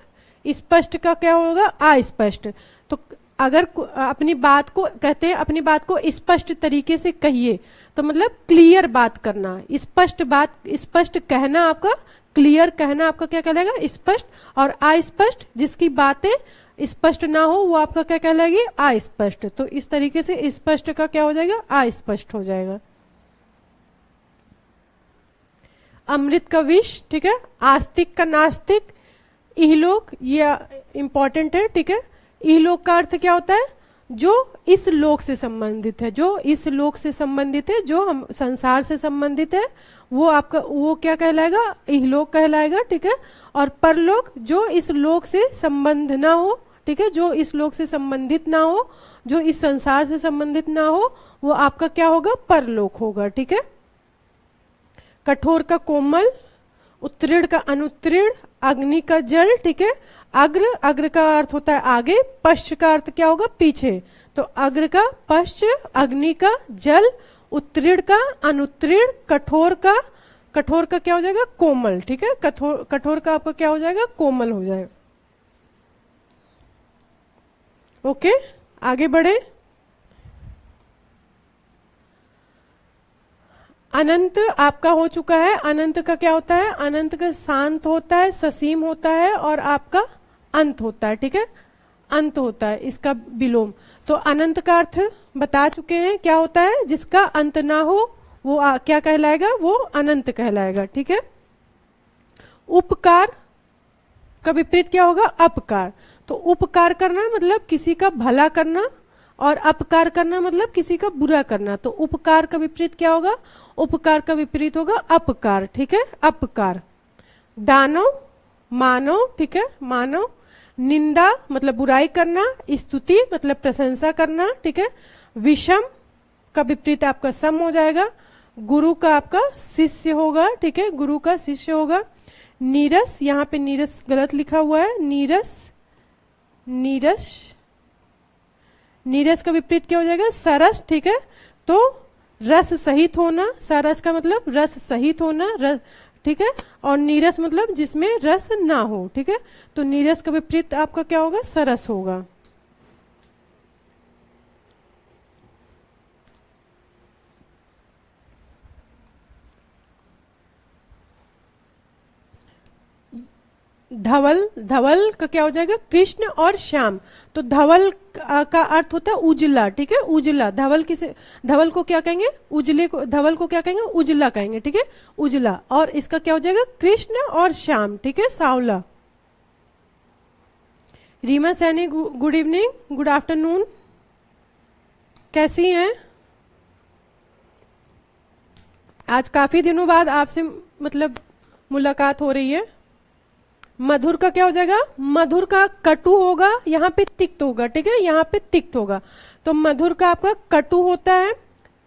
स्पष्ट का क्या होगा, अस्पष्ट। तो अगर अपनी बात को कहते हैं, अपनी बात को स्पष्ट तरीके से कहिए, तो मतलब क्लियर बात करना, स्पष्ट बात, स्पष्ट कहना आपका, क्लियर कहना आपका क्या कहलाएगा, स्पष्ट। और अस्पष्ट जिसकी बातें स्पष्ट ना हो, वो आपका क्या कहलाएगी, अस्पष्ट। तो इस तरीके से स्पष्ट का क्या हो जाएगा, अस्पष्ट हो जाएगा। अमृत का विष, ठीक है, आस्तिक का नास्तिक, इहलोक, ये इंपॉर्टेंट है। ठीक है, इहलोक का अर्थ क्या होता है, जो इस लोक से संबंधित है, जो इस लोक से संबंधित है, जो हम संसार से संबंधित है, वो आपका वो क्या कहलाएगा, इहलोक कहलाएगा। ठीक है, और परलोक जो इस लोक से संबंध ना हो, ठीक है, जो इस लोक से संबंधित ना हो, जो इस संसार से संबंधित ना हो, वो आपका क्या होगा, परलोक होगा। ठीक है, कठोर का कोमल, उत्तीर्ण का अनुत्तीर्ण, अग्नि का जल। ठीक है, अग्र, अग्र का अर्थ होता है आगे, पश्च का अर्थ क्या होगा, पीछे। तो अग्र का पश्च, अग्नि का जल, उत्तीर्ण का अनुत्तीर्ण, कठोर का क्या हो जाएगा, कोमल। ठीक है, कठोर का आपका क्या हो जाएगा, कोमल हो जाएगा। ओके, आगे बढ़े। अनंत आपका हो चुका है। अनंत का क्या होता है? अनंत का शांत होता है, ससीम होता है और आपका अंत होता है, ठीक है, अंत होता है इसका विलोम। तो अनंत का अर्थ बता चुके हैं क्या होता है, जिसका अंत ना हो वो क्या कहलाएगा? वो अनंत कहलाएगा, ठीक है। उपकार का विपरीत क्या होगा? अपकार। तो उपकार करना मतलब किसी का भला करना और अपकार करना मतलब किसी का बुरा करना। तो उपकार का विपरीत क्या होगा? उपकार का विपरीत होगा अपकार, ठीक है, अपकार। दानव मानव, ठीक है, मानव। निंदा मतलब बुराई करना, स्तुति मतलब प्रशंसा करना, ठीक है। विषम का विपरीत आपका सम हो जाएगा। गुरु का आपका शिष्य होगा, ठीक है, गुरु का शिष्य होगा। नीरस, यहाँ पे नीरस गलत लिखा हुआ है, नीरस, नीरस, नीरस का विपरीत क्या हो जाएगा? सरस, ठीक है। तो रस सहित होना, सरस का मतलब रस सहित होना, ठीक है। और नीरस मतलब जिसमें रस ना हो, ठीक है। तो नीरस का विपरीत आपका क्या होगा? सरस होगा। धवल, धवल का क्या हो जाएगा? कृष्ण और श्याम। तो धवल का अर्थ होता है उजला, ठीक है, उजला। धवल किसे, धवल को क्या कहेंगे? उजले को, धवल को क्या कहेंगे? उजला कहेंगे, ठीक है, उजला। और इसका क्या हो जाएगा? कृष्ण और श्याम, ठीक है, सांवला। Reema Saini, good evening, good afternoon, कैसी हैं? आज काफी दिनों बाद आपसे मतलब मुलाकात हो रही है। मधुर का क्या हो जाएगा? मधुर का कटु होगा, यहाँ पे तिक्त होगा, ठीक है, यहाँ पे तिक्त होगा। तो मधुर का आपका कटु होता है,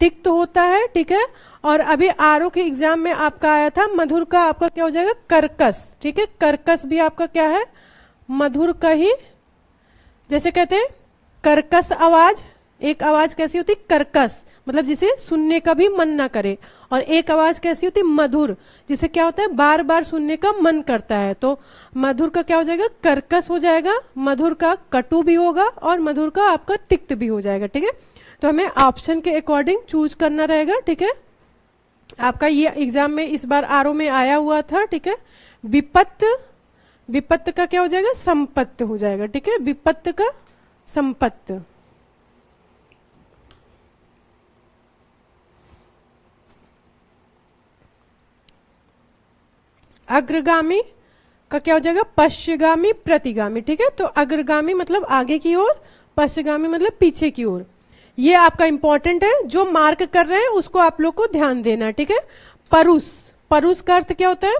तिक्त होता है, ठीक है। और अभी आरओ के एग्जाम में आपका आया था, मधुर का आपका क्या हो जाएगा? कर्कश, ठीक है, कर्कश भी आपका क्या है? मधुर का ही। जैसे कहते हैं कर्कश आवाज, एक आवाज कैसी होती? कर्कश, मतलब जिसे सुनने का भी मन ना करे। और एक आवाज कैसी होती? मधुर, जिसे क्या होता है? बार बार सुनने का मन करता है। तो मधुर का क्या हो जाएगा? कर्कश हो जाएगा। मधुर का कटु भी होगा और मधुर का आपका तिक्त भी हो जाएगा, ठीक है। तो हमें ऑप्शन के अकॉर्डिंग चूज करना रहेगा, ठीक है। आपका ये एग्जाम में इस बार आरओ में आया हुआ था, ठीक है। विपत्त, विपत्त का क्या हो जाएगा? संपत्त हो जाएगा, ठीक है, विपत्त का संपत्त। अग्रगामी का क्या हो जाएगा? पश्चिगामी प्रतिगामी, ठीक है। तो अग्रगामी मतलब आगे की ओर, पश्चिगामी मतलब पीछे की ओर। ये आपका इंपॉर्टेंट है, जो मार्क कर रहे हैं उसको आप लोग को ध्यान देना, ठीक है। परुष, परुष का अर्थ क्या होता है?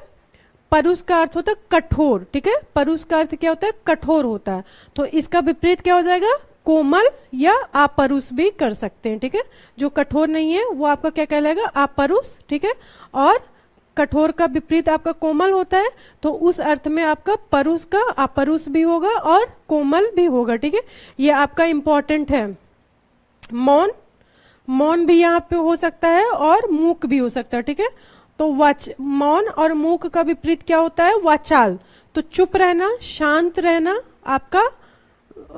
परुष का अर्थ होता है कठोर, ठीक है, परुष का अर्थ क्या होता है? कठोर होता है। तो इसका विपरीत क्या हो जाएगा? कोमल या अपरुष भी कर सकते हैं, ठीक है। जो कठोर नहीं है वो आपका क्या कहलाएगा? अपरुष, ठीक है। और कठोर का विपरीत आपका कोमल होता है। तो उस अर्थ में आपका परुष का अपरुष भी होगा और कोमल भी होगा, ठीक है। ये आपका इंपॉर्टेंट है। मौन, मौन भी यहाँ पे हो सकता है और मूक भी हो सकता है, ठीक है। तो मौन और मूक का विपरीत क्या होता है? वाचाल। तो चुप रहना, शांत रहना आपका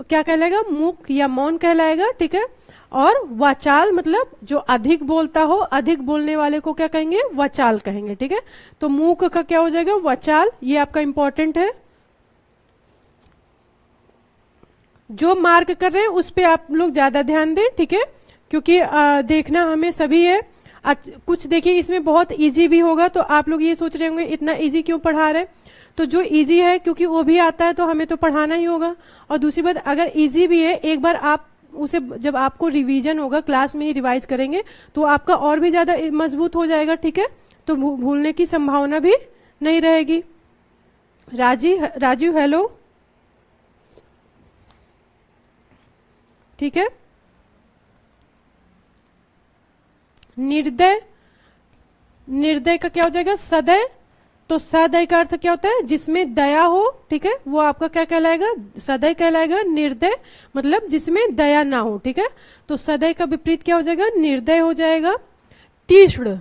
क्या कहलाएगा? मूक या मौन कहलाएगा, ठीक है। और वाचाल मतलब जो अधिक बोलता हो, अधिक बोलने वाले को क्या कहेंगे? वाचाल कहेंगे, ठीक है। तो मूक का क्या हो जाएगा? वाचाल। ये आपका इंपॉर्टेंट है। जो मार्क कर रहे हैं उस पे आप लोग ज्यादा ध्यान दें, ठीक है, क्योंकि देखना हमें सभी है। कुछ देखिए इसमें बहुत इजी भी होगा, तो आप लोग ये सोच रहे होंगे इतना इजी क्यों पढ़ा रहे। तो जो इजी है क्योंकि वो भी आता है तो हमें तो पढ़ाना ही होगा। और दूसरी बात, अगर इजी भी है, एक बार आप उसे जब आपको रिवीजन होगा, क्लास में ही रिवाइज करेंगे तो आपका और भी ज्यादा मजबूत हो जाएगा, ठीक है। तो भूलने की संभावना भी नहीं रहेगी। राजीव हेलो, ठीक है। निर्दय, निर्दय का क्या हो जाएगा? सदय। तो सदय का अर्थ क्या होता है? जिसमें दया हो, ठीक है, वो आपका क्या कहलाएगा? सदय कहलाएगा। निर्दय मतलब जिसमें दया ना हो, ठीक है। तो सदय का विपरीत क्या हो जाएगा? निर्दय हो जाएगा। तीक्ष्ण,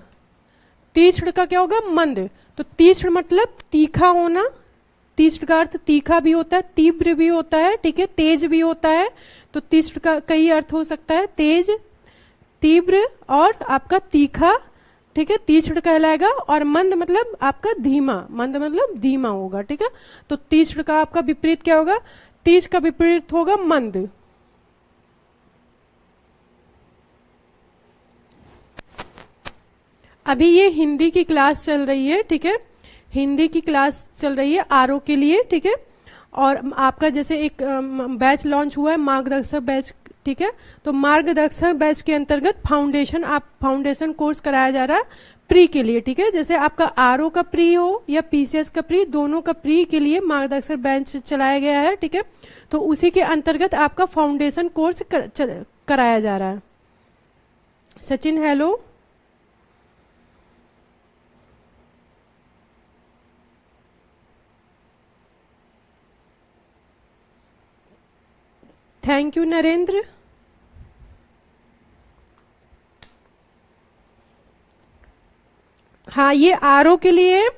तीक्ष्ण का क्या होगा? मंद। तो तीक्ष्ण मतलब तीखा होना, तीक्ष्ण का अर्थ तीखा भी होता है, तीव्र भी होता है, ठीक है, तेज भी होता है। तो तीक्ष्ण का कई अर्थ हो सकता है, तेज, तीव्र और आपका तीखा, ठीक है, तीक्ष्ण कहलाएगा। और मंद मतलब आपका धीमा, मंद मतलब धीमा होगा, ठीक है। तो तीक्ष्ण का आपका विपरीत क्या होगा? तेज का विपरीत होगा मंद। अभी ये हिंदी की क्लास चल रही है, ठीक है, हिंदी की क्लास चल रही है आरओ के लिए, ठीक है। और आपका जैसे एक बैच लॉन्च हुआ है मार्गदर्शक बैच, ठीक है। तो मार्गदर्शक बैच के अंतर्गत फाउंडेशन कोर्स कराया जा रहा है प्री के लिए, ठीक है। जैसे आपका आरओ का प्री हो या पीसीएस का प्री, दोनों का प्री के लिए मार्गदर्शक बैच चलाया गया है, ठीक है। तो उसी के अंतर्गत आपका फाउंडेशन कोर्स कराया जा रहा है। Sachin hello, thank you Narendra. हाँ, ये आरओ के लिए है।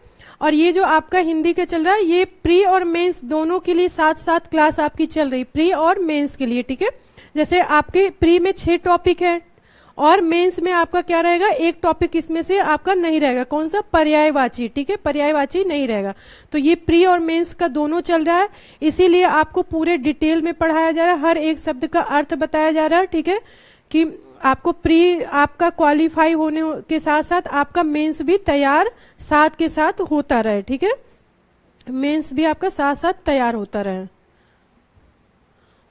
और ये जो आपका हिंदी का चल रहा है, ये प्री और मेंस दोनों के लिए साथ साथ क्लास आपकी चल रही, प्री और मेंस के लिए, ठीक है। जैसे आपके प्री में 6 टॉपिक है और मेंस में आपका क्या रहेगा, एक टॉपिक इसमें से आपका नहीं रहेगा। कौन सा? पर्यायवाची, ठीक है, पर्यायवाची नहीं रहेगा। तो ये प्री और मेंस का दोनों चल रहा है, इसीलिए आपको पूरे डिटेल में पढ़ाया जा रहा है, हर एक शब्द का अर्थ बताया जा रहा है, ठीक है, कि आपको प्री आपका क्वालिफाई होने के साथ साथ आपका मेंस भी तैयार साथ के साथ होता रहे, ठीक है, मेंस भी आपका साथ साथ तैयार होता रहे।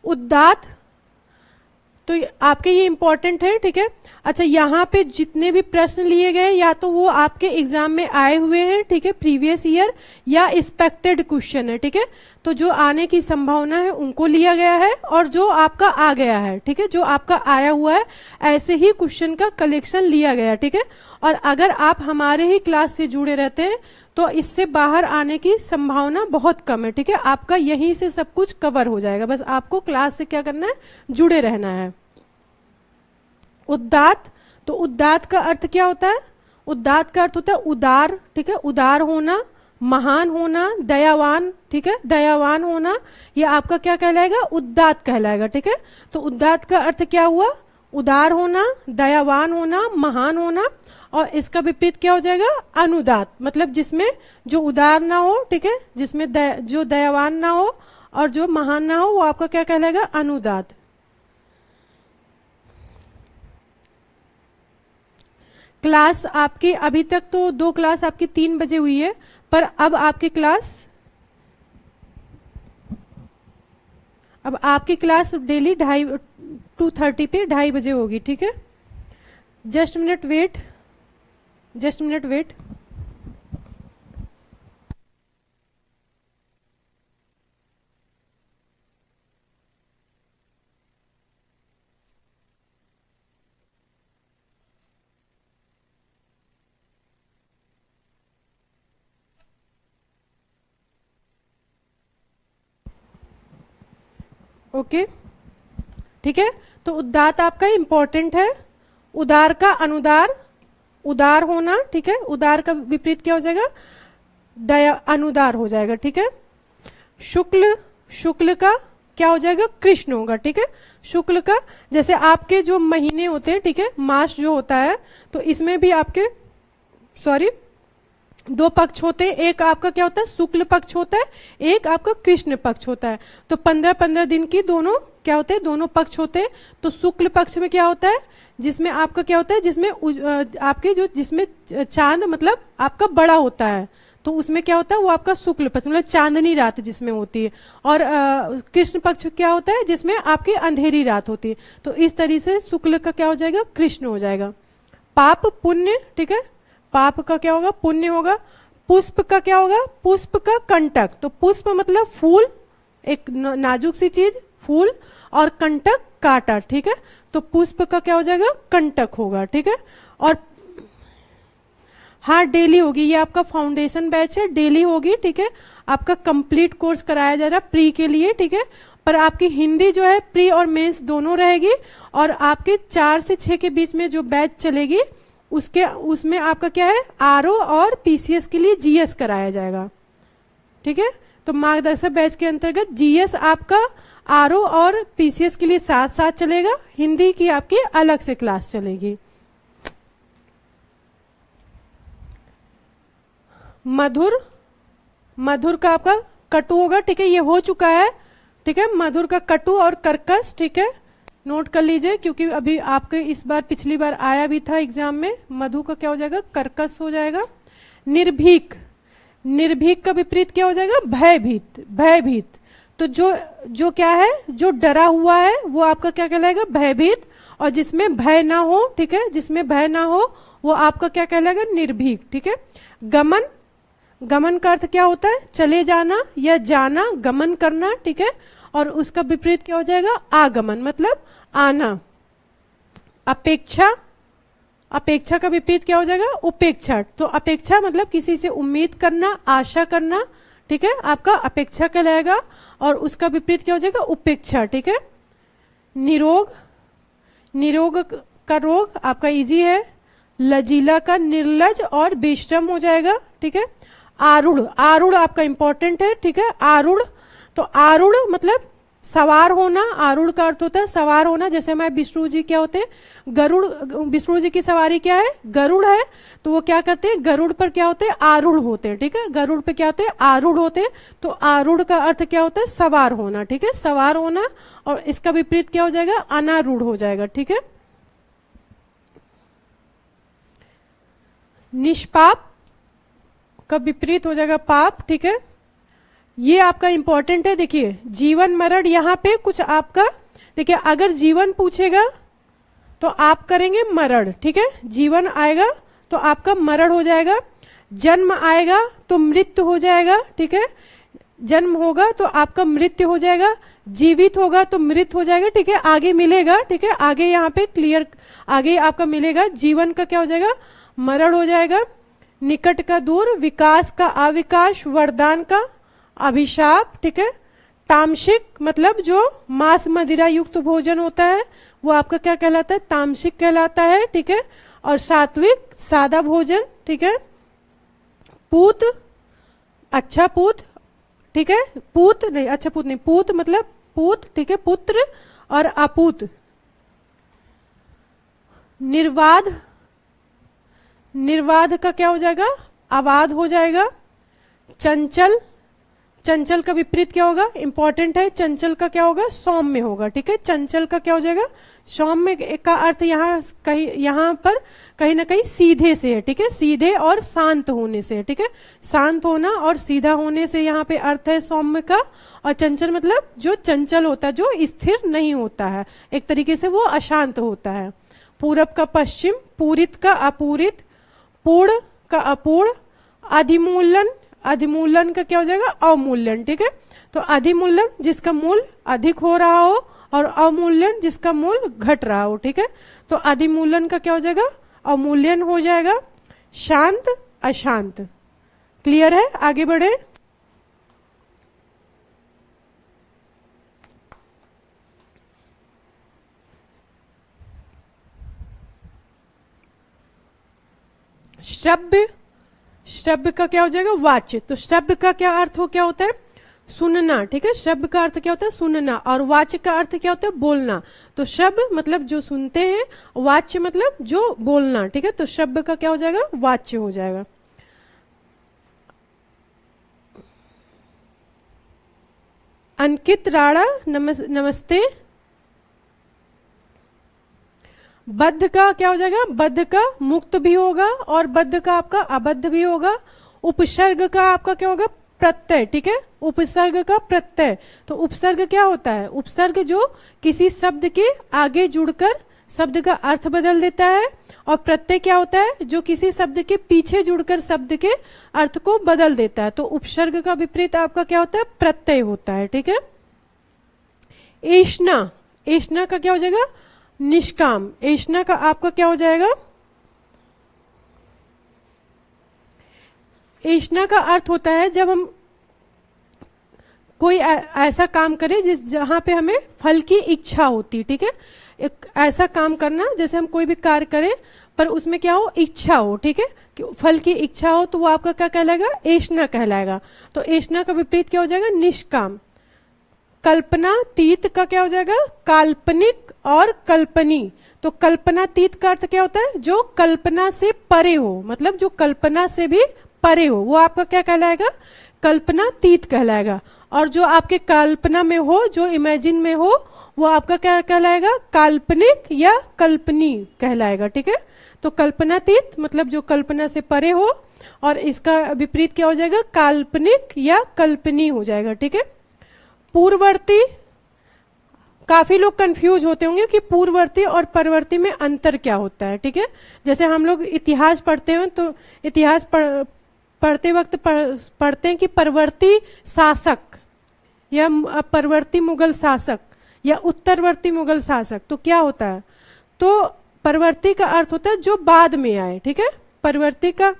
उद्दात, तो आपके ये इंपॉर्टेंट है, ठीक है। अच्छा, यहाँ पे जितने भी प्रश्न लिए गए या तो वो आपके एग्जाम में आए हुए हैं, ठीक है, प्रीवियस ईयर, या एक्सपेक्टेड क्वेश्चन है, ठीक है। तो जो आने की संभावना है उनको लिया गया है, और जो आपका आ गया है, ठीक है, जो आपका आया हुआ है, ऐसे ही क्वेश्चन का कलेक्शन लिया गया, ठीक है। और अगर आप हमारे ही क्लास से जुड़े रहते हैं तो इससे बाहर आने की संभावना बहुत कम है, ठीक है। आपका यहीं से सब कुछ कवर हो जाएगा, बस आपको क्लास से क्या करना है, जुड़े रहना है। उद्दात, तो उद्दात का अर्थ क्या होता है? उद्दात का अर्थ होता है उदार, ठीक है, उदार होना, महान होना, दयावान, ठीक है, दयावान होना, ये आपका क्या कहलाएगा? उद्दात कहलाएगा, ठीक है। तो उद्दात का अर्थ क्या हुआ? उदार होना, दयावान होना, महान होना। और इसका विपरीत क्या हो जाएगा? अनुदात, मतलब जिसमें जो उदार ना हो, ठीक है, जिसमें जो दयावान ना हो और जो महान ना हो, वो आपका क्या कहलाएगा? अनुदात। क्लास आपकी अभी तक तो 2 क्लास आपकी 3 बजे हुई है, पर अब आपकी क्लास डेली 2:30 पे 2:30 बजे होगी, ठीक है। Just minute wait. ओके, ठीक है। तो उद्दात आपका इंपॉर्टेंट है। उदार का अनुदार, उदार होना, ठीक है, उदार का विपरीत क्या हो जाएगा? अनुदार हो जाएगा, ठीक है। शुक्ल का क्या हो जाएगा? कृष्ण होगा, ठीक है। शुक्ल का, जैसे आपके जो महीने होते हैं, ठीक है, मास जो होता है, तो इसमें भी आपके 2 पक्ष होते हैं। एक आपका क्या होता है? शुक्ल पक्ष होता है, एक आपका कृष्ण पक्ष होता है। तो 15-15 दिन की दोनों क्या होते हैं? दोनों पक्ष होते हैं। तो शुक्ल पक्ष में क्या होता है? जिसमें आपका क्या होता है? जिसमें आपके जिसमें चांद मतलब आपका बड़ा होता है, तो उसमें क्या होता है? वो आपका शुक्ल पक्ष, मतलब चांदनी रात जिसमें होती है। और कृष्ण पक्ष क्या होता है? जिसमें आपकी अंधेरी रात होती है। तो इस तरीके से शुक्ल का क्या हो जाएगा? कृष्ण हो जाएगा। पाप पुण्य, ठीक है, पाप का क्या होगा? पुण्य होगा। पुष्प का क्या होगा? पुष्प का कंटक। तो पुष्प मतलब फूल, एक नाजुक सी चीज, फूल, और कंटक कांटा, ठीक है। तो पुष्प का क्या हो जाएगा? कंटक होगा, ठीक है। और हाँ, डेली होगी, ये आपका फाउंडेशन बैच है, डेली होगी, ठीक है। आपका कंप्लीट कोर्स कराया जा रहा है प्री के लिए, ठीक है। पर आपकी हिंदी जो है प्री और मेंस दोनों रहेगी, और आपके 4 से 6 के बीच में जो बैच चलेगी उसमें आपका क्या है? आरओ और पीसीएस के लिए जीएस कराया जाएगा, ठीक है। तो मार्गदर्शक बैच के अंतर्गत जीएस आपका आरओ और पीसीएस के लिए साथ साथ चलेगा, हिंदी की आपकी अलग से क्लास चलेगी। मधुर, मधुर का आपका कटु होगा, ठीक है, ये हो चुका है, ठीक है। मधुर का कटु और कर्कश, ठीक है, नोट कर लीजिए, क्योंकि अभी आपके इस बार पिछली बार आया भी था एग्जाम में। मधु का क्या हो जाएगा, कर्कश हो जाएगा। निर्भीक, निर्भीक का विपरीत क्या हो जाएगा, भयभीत, भयभीत। तो जो क्या है, जो डरा हुआ है वो आपका क्या कहलाएगा, भयभीत। और जिसमें भय ना हो, ठीक है, जिसमें भय ना हो वो आपका क्या कहलाएगा, निर्भीक, ठीक है। गमन, गमन का अर्थ क्या होता है, चले जाना या जाना, गमन करना, ठीक है। और उसका विपरीत क्या हो जाएगा, आगमन, मतलब आना। अपेक्षा, अपेक्षा का विपरीत क्या हो जाएगा, उपेक्षा। तो अपेक्षा मतलब किसी से उम्मीद करना, आशा करना, ठीक है, आपका अपेक्षा कहलाएगा। और उसका विपरीत क्या हो जाएगा, उपेक्षा, ठीक है। निरोग, निरोग का रोग आपका इजी है। लजीला का निर्लज और बेश्रम हो जाएगा, ठीक है। आरूढ़, आरूढ़ आपका इंपॉर्टेंट है, ठीक है। आरूढ़, तो आरूढ़ मतलब सवार होना, आरूढ़ का अर्थ होता है सवार होना। जैसे हमारे विष्णु जी क्या होते हैं, गरुड़, विष्णु जी की सवारी क्या है, गरुड़ है, तो वो क्या करते हैं, गरुड़ पर क्या होते हैं, आरूढ़ होते हैं, ठीक है। गरुड़ पे क्या होते हैं, आरूढ़ होते हैं। तो आरूढ़ का अर्थ क्या होता है, सवार होना, ठीक है, सवार होना। और इसका विपरीत क्या हो जाएगा, अनारूढ़ हो जाएगा, ठीक है। निष्पाप का विपरीत हो जाएगा पाप, ठीक है। ये आपका इंपॉर्टेंट है। देखिए जीवन मरण, यहाँ पे कुछ आपका देखिए, अगर जीवन पूछेगा तो आप करेंगे मरण, ठीक है। जीवन आएगा तो आपका मरण हो जाएगा। जन्म आएगा तो मृत्यु हो जाएगा, ठीक है। जन्म होगा तो आपका मृत्यु हो जाएगा। जीवित होगा तो मृत हो जाएगा, ठीक है। आगे मिलेगा, ठीक है, आगे यहाँ पे क्लियर आगे आपका मिलेगा। जीवन का क्या हो जाएगा, मरण हो जाएगा। निकट का दूर, विकास का अविकास, वरदान का अभिशाप, ठीक है। तामसिक मतलब जो मांस मदिरा युक्त भोजन होता है वो आपका क्या कहलाता है, तामसिक कहलाता है, ठीक है। और सात्विक सादा भोजन, ठीक है। पूत, अच्छा पूत, ठीक है। पूत नहीं, अच्छा पूत नहीं, पूत मतलब पूत, ठीक है, पुत्र। और अपूत। निर्वाध, निर्वाध का क्या हो जाएगा, अबाध हो जाएगा। चंचल, चंचल का विपरीत क्या होगा, इंपॉर्टेंट है। चंचल का क्या होगा, सौम्य होगा, ठीक है। चंचल का क्या हो जाएगा, सौम्य का अर्थ यहाँ पर कहीं ना कहीं सीधे से है, ठीक है। सीधे और शांत होने से, ठीक है। शांत होना और सीधा होने से यहाँ पे अर्थ है सौम्य का। और चंचल मतलब जो चंचल होता है, जो स्थिर नहीं होता है, एक तरीके से वो अशांत होता है। पूरब का पश्चिम, पूरित का अपूरित, पूर्ण का अपूर्ण। अधिमूलन, अधिमूलन का क्या हो जाएगा, अवमूल्यन, ठीक है। तो अधिमूल्यन जिसका मूल अधिक हो रहा हो और अवमूल्यन जिसका मूल घट रहा हो, ठीक है। तो अधिमूल्यन का क्या हो जाएगा, अवमूल्यन हो जाएगा। शांत अशांत, क्लियर है, आगे बढ़े। श्रव्य, श्रव्य का क्या हो जाएगा, वाच्य। तो श्रव्य का क्या अर्थ हो, क्या होता है, सुनना, ठीक है। श्रव्य का अर्थ क्या होता है, सुनना। और वाच्य का अर्थ क्या होता है, बोलना। तो श्रव्य मतलब जो सुनते हैं, वाच्य मतलब जो बोलना, ठीक है। तो श्रव्य का क्या हो जाएगा, वाच्य हो जाएगा। अंकित राणा, नमस्ते। बद्ध का क्या हो जाएगा, बद्ध का मुक्त भी होगा और बद्ध का आपका अबद्ध भी होगा। उपसर्ग का आपका क्या होगा, प्रत्यय, ठीक है। उपसर्ग का प्रत्यय, तो उपसर्ग क्या होता है, उपसर्ग जो किसी शब्द के आगे जुड़कर शब्द का अर्थ बदल देता है। और प्रत्यय क्या होता है, जो किसी शब्द के पीछे जुड़कर शब्द के अर्थ को बदल देता है। तो उपसर्ग का विपरीत आपका क्या होता है, प्रत्यय होता है, ठीक है। ऐष्णा, ऐष्णा का क्या हो जाएगा, निष्काम। ऐष्णा का आपका क्या हो जाएगा, ऐष्णा का अर्थ होता है जब हम कोई ऐसा काम करें जहां पे हमें फल की इच्छा होती, ठीक है। एक ऐसा काम करना, जैसे हम कोई भी कार्य करें पर उसमें क्या हो, इच्छा हो, ठीक है। फल की इच्छा हो तो वो आपका क्या कहलाएगा, ऐष्णा कहलाएगा। तो ऐष्णा का विपरीत क्या हो जाएगा, निष्काम। कल्पनातीत का क्या हो जाएगा, काल्पनिक और कल्पनीय। तो कल्पनातीत का अर्थ क्या होता है, जो कल्पना से परे हो, मतलब जो कल्पना से भी परे हो, वो आपका क्या कहलाएगा, कल्पनातीत कहलाएगा। और जो आपके कल्पना में हो, जो इमेजिन में हो, वो आपका क्या कहलाएगा, काल्पनिक या कल्पनीय कहलाएगा। ठीक है, तो कल्पनातीत मतलब जो कल्पना से परे हो, और इसका विपरीत क्या हो जाएगा, काल्पनिक या कल्पनीय हो जाएगा। ठीक है, पूर्ववर्ती, काफी लोग कंफ्यूज होते होंगे कि पूर्ववर्ती और परवर्ती में अंतर क्या होता है। ठीक है, जैसे हम लोग इतिहास पढ़ते हैं तो इतिहास पढ़ते वक्त पढ़ते हैं कि परवर्ती शासक या परवर्ती मुगल शासक या उत्तरवर्ती मुगल शासक। तो क्या होता है, तो परवर्ती का अर्थ होता है जो बाद में आए। ठीक है, परवर्ती का,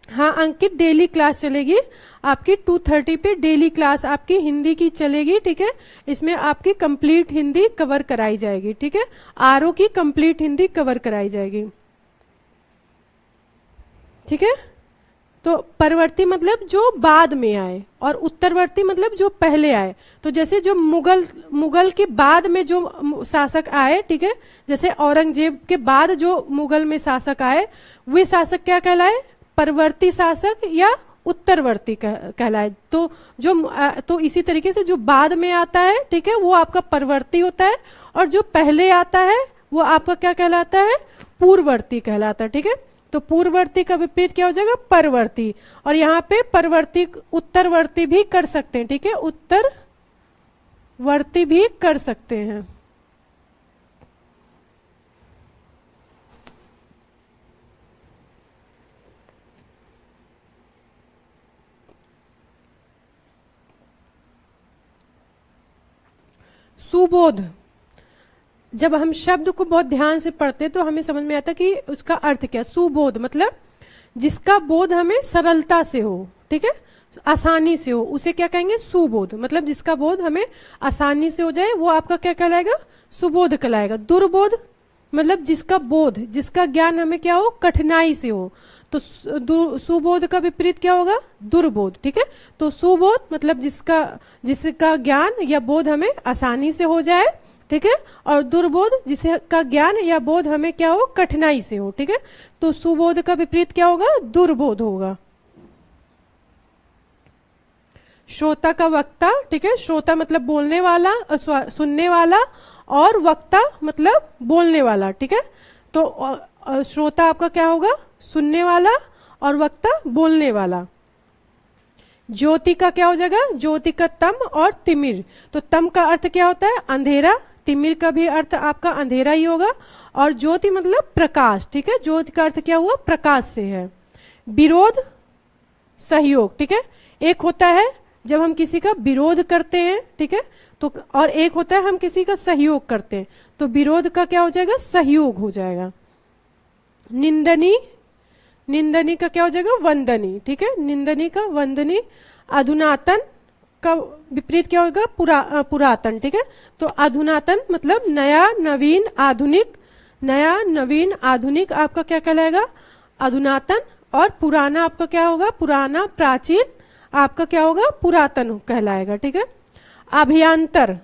हाँ अंकित डेली क्लास चलेगी आपकी 2:30 पे, डेली क्लास आपकी हिंदी की चलेगी। ठीक है, इसमें आपकी कंप्लीट हिंदी कवर कराई जाएगी। ठीक है, आरओ की कंप्लीट हिंदी कवर कराई जाएगी। ठीक है, तो परवर्ती मतलब जो बाद में आए और उत्तरवर्ती मतलब जो पहले आए। तो जैसे जो मुगल के बाद में जो शासक आए, ठीक है, जैसे औरंगजेब के बाद जो मुगल में शासक आए, वे शासक क्या कहलाए, परवर्ती शासक या उत्तरवर्ती कहलाए। तो इसी तरीके से जो बाद में आता है, ठीक है, वो आपका परवर्ती होता है, और जो पहले आता है वो आपका क्या कहलाता है, पूर्ववर्ती कहलाता है। ठीक है, तो पूर्ववर्ती का विपरीत क्या हो जाएगा, परवर्ती। और यहाँ पे परवर्ती उत्तरवर्ती भी कर सकते हैं। ठीक है, उत्तरवर्ती भी कर सकते हैं। सुबोध, जब हम शब्द को बहुत ध्यान से पढ़ते तो हमें समझ में आता कि उसका अर्थ क्या। सुबोध मतलब जिसका बोध हमें सरलता से हो, ठीक है, आसानी से हो, उसे क्या कहेंगे, सुबोध। मतलब जिसका बोध हमें आसानी से हो जाए वो आपका क्या कहलाएगा, सुबोध कहलाएगा। दुर्बोध मतलब जिसका बोध, जिसका ज्ञान हमें क्या हो, कठिनाई से हो। तो सुबोध का विपरीत क्या होगा, दुर्बोध। ठीक है, तो सुबोध मतलब जिसका ज्ञान या बोध हमें आसानी से हो जाए। ठीक है, और दुर्बोध जिसका ज्ञान या बोध हमें क्या हो, कठिनाई से हो। ठीक है, तो सुबोध का विपरीत क्या होगा, दुर्बोध होगा। श्रोता का वक्ता, ठीक है, श्रोता मतलब बोलने वाला, सुनने वाला, और वक्ता मतलब बोलने वाला। ठीक है, तो श्रोता आपका क्या होगा, सुनने वाला, और वक्ता बोलने वाला। ज्योति का क्या हो जाएगा, ज्योति का तम और तिमिर। तो तम का अर्थ क्या होता है, अंधेरा। तिमिर का भी अर्थ आपका अंधेरा ही होगा। और ज्योति मतलब प्रकाश। ठीक है, ज्योति का अर्थ क्या हुआ, प्रकाश से है। विरोध, सहयोग। ठीक है, एक होता है जब हम किसी का विरोध करते हैं, ठीक है, तो और एक होता है हम किसी का सहयोग करते हैं। तो विरोध का क्या हो जाएगा, सहयोग हो जाएगा। निंदनी, निंदनी का क्या हो जाएगा, वंदनी। ठीक है, निंदनी का वंदनी। अधुनातन का विपरीत क्या होगा, पुरातन। ठीक है, तो अधुनातन मतलब नया, नवीन, आधुनिक। नया, नवीन, आधुनिक आपका क्या कहलाएगा, अधुनातन। और पुराना आपका क्या होगा, पुराना, प्राचीन आपका क्या होगा, पुरातन कहलाएगा। ठीक है, अभ्यंतर,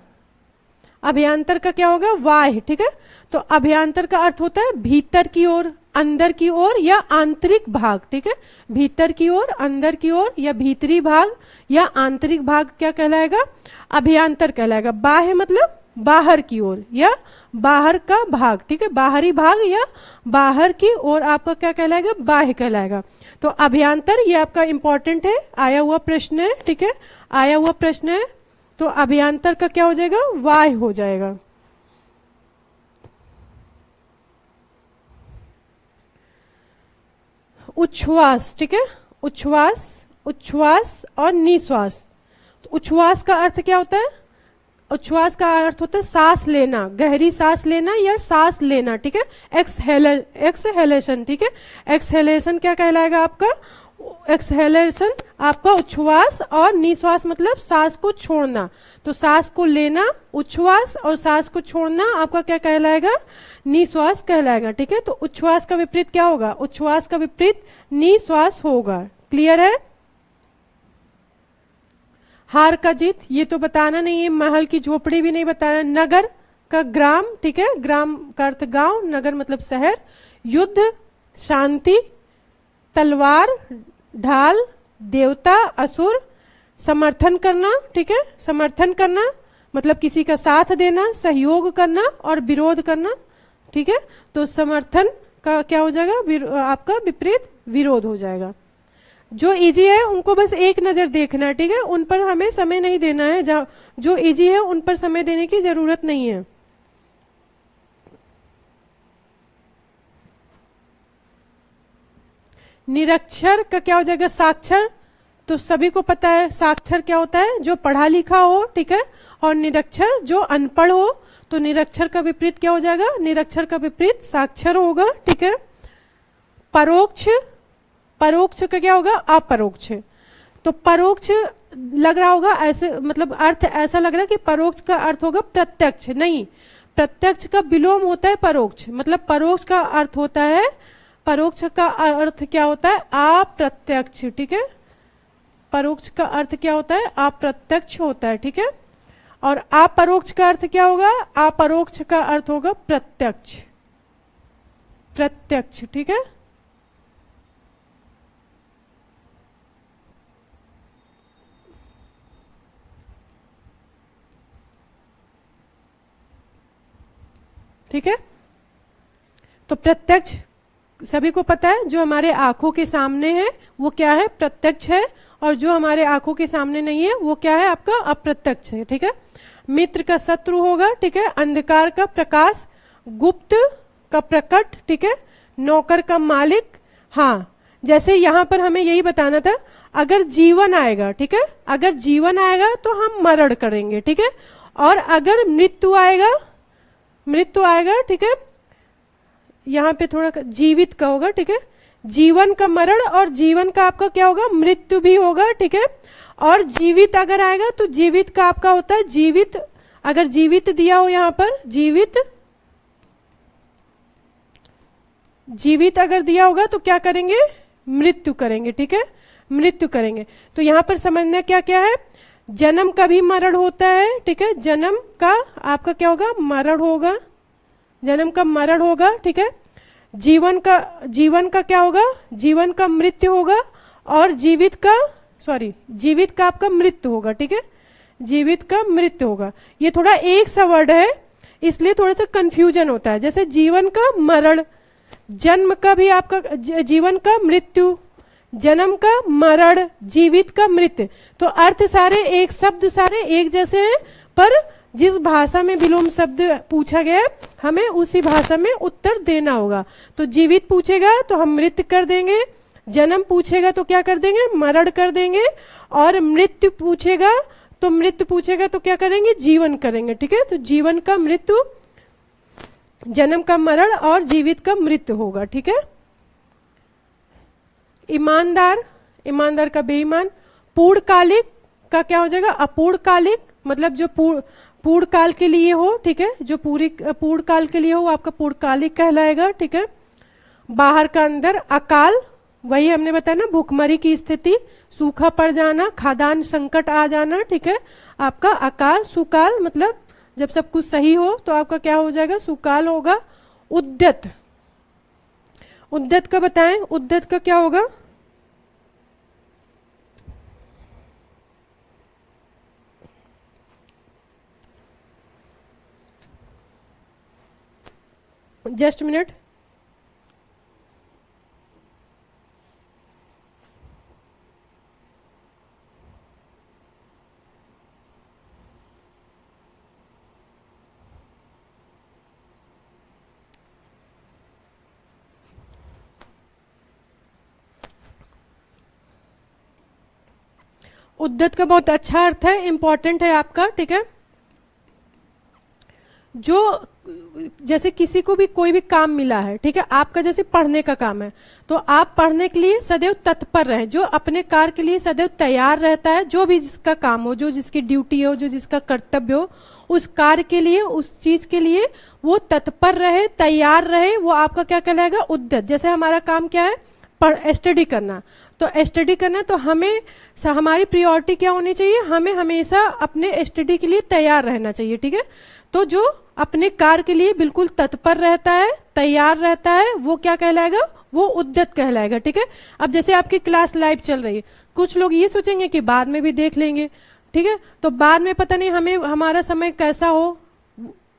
अभ्यंतर का क्या होगा, वाह्य। ठीक है, तो अभ्यंतर का अर्थ होता है भीतर की ओर, अंदर की ओर या आंतरिक भाग। ठीक है, भीतर की ओर, अंदर की ओर या भीतरी भाग या आंतरिक भाग क्या कहलाएगा, अभ्यंतर कहलाएगा। बाह्य मतलब बाहर की ओर या बाहर का भाग। ठीक है, बाहरी भाग या बाहर की ओर आपका क्या कहलाएगा, बाह्य कहलाएगा। तो अभ्यंतर ये आपका इंपॉर्टेंट है, आया हुआ प्रश्न है। ठीक है, आया हुआ प्रश्न है। तो अभ्यंतर का क्या हो जाएगा, वाह्य हो जाएगा। उच्छ्वास, ठीक है, उच्छ्वास, उच्छ्वास और निश्वास। तो उच्छ्वास का अर्थ क्या होता है, उच्छ्वास का अर्थ होता है सांस लेना, गहरी सांस लेना या सांस लेना। ठीक है, एक्सहेलेशन। ठीक है, एक्सहेलेशन क्या कहलाएगा आपका, एक्सहेलेशन आपका उच्छ्वास, और निश्वास मतलब सांस को छोड़ना। तो सांस को लेना उच्छ्वास और सांस को छोड़ना आपका क्या कहलाएगा, निश्वास कहलाएगा। ठीक है, तो उच्छ्वास का विपरीत क्या होगा, उच्छ्वास का विपरीत निश्वास होगा। क्लियर है। हार का जीत ये तो बताना नहीं है, महल की झोपड़ी भी नहीं बताना। नगर का ग्राम, ठीक है, ग्राम का अर्थ गांव, नगर मतलब शहर। युद्ध शांति, तलवार ढाल, देवता असुर, समर्थन करना, ठीक है, समर्थन करना मतलब किसी का साथ देना, सहयोग करना और विरोध करना। ठीक है, तो समर्थन का क्या हो जाएगा, आपका विपरीत विरोध हो जाएगा। जो इजी है उनको बस एक नजर देखना है, ठीक है, उन पर हमें समय नहीं देना है, जो इजी है उन पर समय देने की जरूरत नहीं है। निरक्षर का क्या हो जाएगा, साक्षर। तो सभी को पता है साक्षर क्या होता है, जो पढ़ा लिखा हो, ठीक है, और निरक्षर जो अनपढ़ हो। तो निरक्षर का विपरीत क्या हो जाएगा, निरक्षर का विपरीत साक्षर होगा। ठीक है, परोक्ष, परोक्ष का क्या होगा, अपरोक्ष। तो परोक्ष लग रहा होगा ऐसे, मतलब अर्थ ऐसा लग रहा है कि परोक्ष का अर्थ होगा प्रत्यक्ष, नहीं, प्रत्यक्ष का विलोम होता है परोक्ष। मतलब परोक्ष का अर्थ होता है, परोक्ष का अर्थ क्या होता है, अप्रत्यक्ष। ठीक है, परोक्ष का अर्थ क्या होता है, अप्रत्यक्ष होता है। ठीक है, और अपरोक्ष का अर्थ क्या होगा, अपरोक्ष का अर्थ होगा प्रत्यक्ष, प्रत्यक्ष। ठीक है, ठीक है, तो प्रत्यक्ष सभी को पता है, जो हमारे आंखों के सामने है वो क्या है, प्रत्यक्ष है, और जो हमारे आंखों के सामने नहीं है वो क्या है, आपका अप्रत्यक्ष है। ठीक है, मित्र का शत्रु होगा, ठीक है, अंधकार का प्रकाश, गुप्त का प्रकट, ठीक है, नौकर का मालिक। हाँ, जैसे यहां पर हमें यही बताना था, अगर जीवन आएगा, ठीक है, अगर जीवन आएगा तो हम मरण करेंगे, ठीक है, और अगर मृत्यु आएगा, मृत्यु आएगा, ठीक है, यहाँ पे थोड़ा जीवित का होगा, ठीक है, जीवन का मरण और जीवन का आपका क्या होगा, मृत्यु भी होगा। ठीक है, और जीवित अगर आएगा तो जीवित का आपका होता है जीवित, अगर जीवित दिया हो यहाँ पर, जीवित, जीवित अगर दिया होगा तो क्या करेंगे, मृत्यु करेंगे। ठीक है, मृत्यु करेंगे। तो यहाँ पर समझना क्या क्या है, जन्म का भी मरण होता है, ठीक है, जन्म का आपका क्या होगा, मरण होगा, जन्म का मरण होगा। ठीक है, जीवन का क्या होगा, जीवन का मृत्यु होगा, और जीवित का, सॉरी, जीवित का आपका मृत्यु होगा। ठीक है, जीवित का मृत्यु होगा। ये थोड़ा एक सा वर्ड है इसलिए थोड़ा सा कंफ्यूजन होता है। जैसे जीवन का मरण, जन्म का भी आपका, जीवन का मृत्यु, जन्म का मरण, जीवित का मृत्यु, तो अर्थ सारे एक, शब्द सारे एक जैसे हैं, पर जिस भाषा में विलोम शब्द पूछा गया है हमें उसी भाषा में उत्तर देना होगा। तो जीवित पूछेगा तो हम मृत्यु कर देंगे, जन्म पूछेगा तो क्या कर देंगे, मरण कर देंगे, और मृत्यु पूछेगा तो क्या करेंगे, जीवन करेंगे। ठीक है, तो जीवन का मृत्यु, जन्म का मरण और जीवित का मृत्यु होगा। ठीक है, ईमानदार, ईमानदार का बेईमान, पूर्णकालिक का क्या हो जाएगा, अपूर्णकालिक, मतलब जो पूर्ण काल के लिए हो, ठीक है, जो पूर्ण काल के लिए हो आपका पूर्णकालिक कहलाएगा। ठीक है, बाहर का अंदर, अकाल, वही हमने बताया ना, भूखमरी की स्थिति, सूखा पड़ जाना, खाद्यान्न संकट आ जाना। ठीक है, आपका अकाल, सुकाल मतलब जब सब कुछ सही हो तो आपका क्या हो जाएगा, सुकाल होगा। उद्यत, उद्यत का बताएं, उद्यत का क्या होगा, जस्ट मिनट, उद्यत का बहुत अच्छा अर्थ है, इंपॉर्टेंट है आपका। ठीक है, जो जैसे किसी को भी कोई भी काम मिला है, ठीक है, आपका जैसे पढ़ने का काम है, तो आप पढ़ने के लिए सदैव तत्पर रहें, जो अपने कार्य के लिए सदैव तैयार रहता है, जो भी जिसका काम हो, जो जिसकी ड्यूटी हो, जो जिसका कर्तव्य हो, उस कार्य के लिए, उस चीज के लिए वो तत्पर रहे, तैयार रहे, वो आपका क्या कहलाएगा, उद्यत। जैसे हमारा काम क्या है, स्टडी करना, तो स्टडी करना, तो हमें हमारी प्रायोरिटी क्या होनी चाहिए, हमें हमेशा अपने स्टडी के लिए तैयार रहना चाहिए, ठीक है। तो जो अपने कार्य के लिए बिल्कुल तत्पर रहता है, तैयार रहता है, वो क्या कहलाएगा, वो उद्यत कहलाएगा, ठीक है। अब जैसे आपकी क्लास लाइव चल रही है, कुछ लोग ये सोचेंगे कि बाद में भी देख लेंगे, ठीक है, तो बाद में पता नहीं हमें हमारा समय कैसा हो,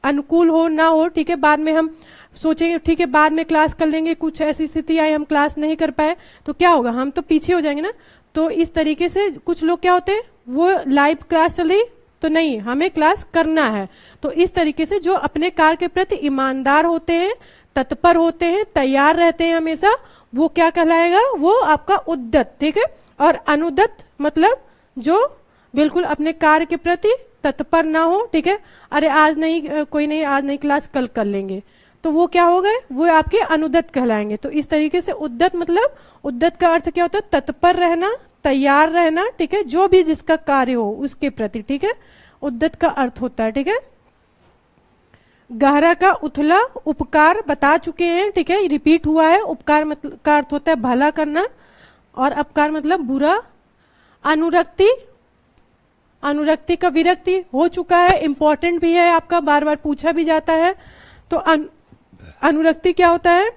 अनुकूल हो ना हो, ठीक है, बाद में हम सोचेंगे ठीक है बाद में क्लास कर लेंगे, कुछ ऐसी स्थिति आई हम क्लास नहीं कर पाए तो क्या होगा, हम तो पीछे हो जाएंगे ना। तो इस तरीके से कुछ लोग क्या होते हैं, वो लाइव क्लास चल रही तो नहीं, हमें क्लास करना है। तो इस तरीके से जो अपने कार्य के प्रति ईमानदार होते हैं, तत्पर होते हैं, तैयार रहते हैं हमेशा, वो क्या कहलाएगा, वो आपका उद्यत, ठीक है। और अनुद्यत मतलब जो बिल्कुल अपने कार्य के प्रति तत्पर ना हो, ठीक है, अरे आज नहीं, कोई नहीं, आज नहीं क्लास कल कर लेंगे, तो वो क्या हो गए, वो आपके अनुद्यत कहलाएंगे। तो इस तरीके से उद्यत मतलब, उद्यत का अर्थ क्या होता है, तत्पर रहना, तैयार रहना, ठीक है, जो भी जिसका कार्य हो उसके प्रति, ठीक है, उद्यत का अर्थ होता है, ठीक है। गहरा का उथला, उपकार बता चुके हैं, ठीक है, रिपीट हुआ है। उपकार मतलब का अर्थ होता है भला करना, और अपकार मतलब बुरा। अनुरक्ति, अनुरक्ति का विरक्ति हो चुका है, इंपॉर्टेंट भी है, आपका बार बार पूछा भी जाता है। तो अनुरक्ति क्या होता है,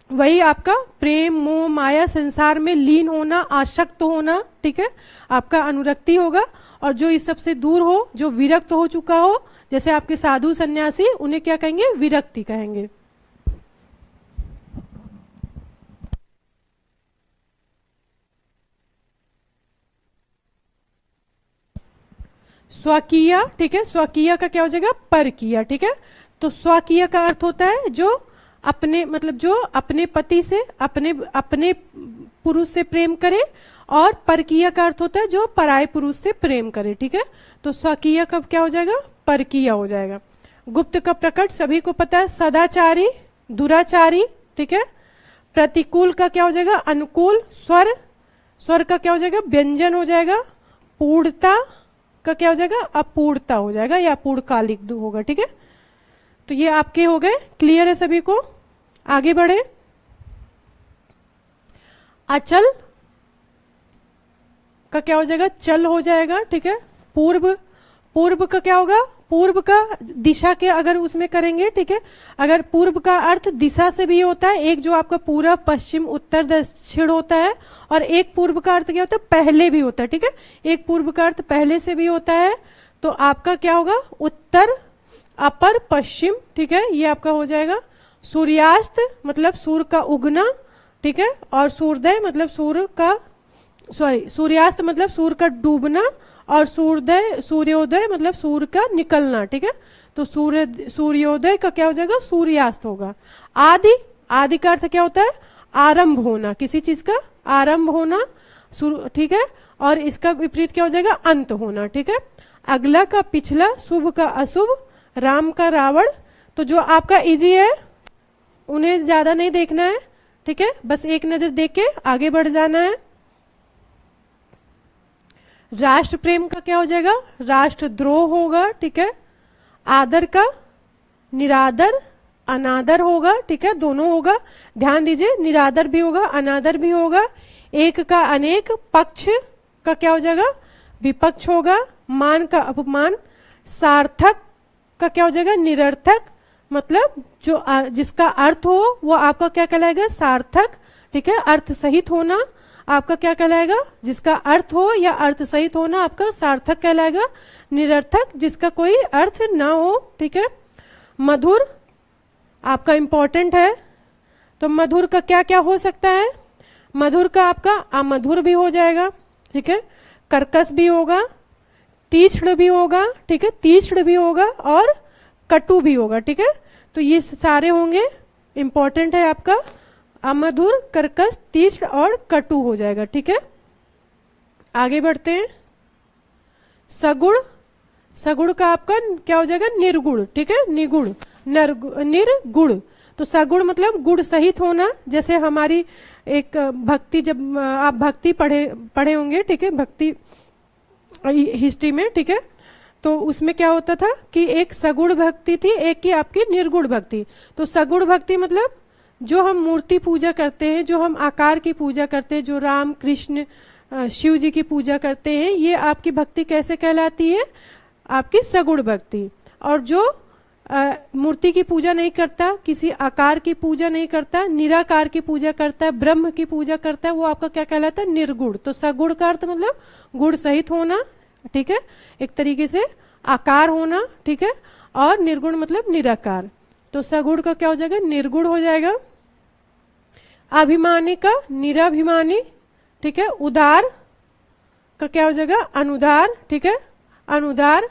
वही आपका प्रेम मोह माया संसार में लीन होना, आसक्त होना, ठीक है, आपका अनुरक्ति होगा। और जो इस सबसे दूर हो, जो विरक्त हो चुका हो, जैसे आपके साधु सन्यासी, उन्हें क्या कहेंगे, विरक्ति कहेंगे। स्वकीय, ठीक है, स्वकीय का क्या हो जाएगा, परकीय, ठीक है। तो स्वकीय का अर्थ होता है जो अपने मतलब जो अपने पति से, अपने पुरुष से प्रेम करे, और परकीय का अर्थ होता है जो पराये पुरुष से प्रेम करे, ठीक है। तो स्वकीय का क्या हो जाएगा, परकीय हो जाएगा। गुप्त का प्रकट सभी को पता है, सदाचारी, दुराचारी, ठीक है। प्रतिकूल का क्या हो जाएगा, अनुकूल। स्वर, स्वर का क्या हो जाएगा, व्यंजन हो जाएगा। पूर्णता का क्या हो जाएगा, अपूर्णता हो जाएगा, या पूर्णकालिक होगा, ठीक है। तो ये आपके हो गए, क्लियर है सभी को, आगे बढ़े। अचल का क्या हो जाएगा, चल हो जाएगा, ठीक है। पूर्व, पूर्व का क्या होगा, पूर्व का दिशा के अगर उसमें करेंगे, ठीक है, अगर पूर्व का अर्थ दिशा से भी होता है, एक जो आपका पूरा पश्चिम उत्तर दक्षिण होता है, और एक पूर्व का अर्थ क्या होता है, पहले भी होता है, ठीक है, एक पूर्व का अर्थ पहले से भी होता है। तो आपका क्या होगा, उत्तर, अपर, पश्चिम, ठीक है, ये आपका हो जाएगा। सूर्यास्त मतलब सूर्य का उगना, ठीक है, और सूर्योदय मतलब सूर्य का, सॉरी, सूर्यास्त मतलब सूर्य का डूबना, और सूर्योदय मतलब सूर्य का निकलना, ठीक है। तो सूर्योदय का क्या हो जाएगा, सूर्यास्त होगा। आदि, आदि का अर्थ क्या होता है, आरंभ होना, किसी चीज का आरंभ होना, ठीक है, और इसका विपरीत क्या हो जाएगा, अंत होना, ठीक है। अगला का पिछला, शुभ का अशुभ, राम का रावण। तो जो आपका इजी है उन्हें ज्यादा नहीं देखना है, ठीक है, बस एक नजर देख के आगे बढ़ जाना है। राष्ट्र प्रेम का क्या हो जाएगा, राष्ट्रद्रोह होगा, ठीक है। आदर का निरादर, अनादर होगा, ठीक है, दोनों होगा, ध्यान दीजिए, निरादर भी होगा, अनादर भी होगा। एक का अनेक, पक्ष का क्या हो जाएगा, विपक्ष होगा। मान का अपमान। सार्थक का क्या हो जाएगा, निरर्थक, मतलब जो जिसका अर्थ हो वो आपका क्या कहलाएगा, सार्थक, ठीक है, अर्थ सहित होना आपका क्या कहलाएगा, जिसका अर्थ हो या अर्थ सहित होना आपका सार्थक कहलाएगा। निरर्थक जिसका कोई अर्थ ना हो, ठीक है। मधुर आपका इंपॉर्टेंट है, तो मधुर का क्या क्या हो सकता है, मधुर का आपका अमधुर भी हो जाएगा, ठीक है, कर्कश भी होगा, तीक्ष्ण भी होगा, ठीक है, तीक्ष्ण भी होगा, और कटु भी होगा, ठीक है। तो ये सारे होंगे, इंपॉर्टेंट है आपका, अमधुर, कर्कश, तीक्ष्ण और कटु हो जाएगा, ठीक है। आगे बढ़ते हैं। सगुण, सगुण का आपका क्या हो जाएगा, निर्गुण, ठीक है, निगुण, निर्गुण। तो सगुण मतलब गुण सहित होना। जैसे हमारी एक भक्ति, जब आप भक्ति पढ़े होंगे, ठीक है, भक्ति हिस्ट्री में, ठीक है, तो उसमें क्या होता था कि एक सगुण भक्ति थी, एक की आपकी निर्गुण भक्ति। तो सगुण भक्ति मतलब जो हम मूर्ति पूजा करते हैं, जो हम आकार की पूजा करते हैं, जो राम कृष्ण शिव जी की पूजा करते हैं, ये आपकी भक्ति कैसे कहलाती है, आपकी सगुण भक्ति। और जो मूर्ति की पूजा नहीं करता, किसी आकार की पूजा नहीं करता, निराकार की पूजा करता है, ब्रह्म की पूजा करता है, वो आपका क्या कहलाता है, निर्गुण। तो सगुण का अर्थ मतलब गुण सहित होना, ठीक है, एक तरीके से आकार होना, ठीक है, और निर्गुण मतलब निराकार। तो सगुण का क्या हो जाएगा, निर्गुण हो जाएगा। अभिमानी का निराभिमानी, ठीक है। उदार का क्या हो जाएगा, अनुदार, ठीक है, अनुदार।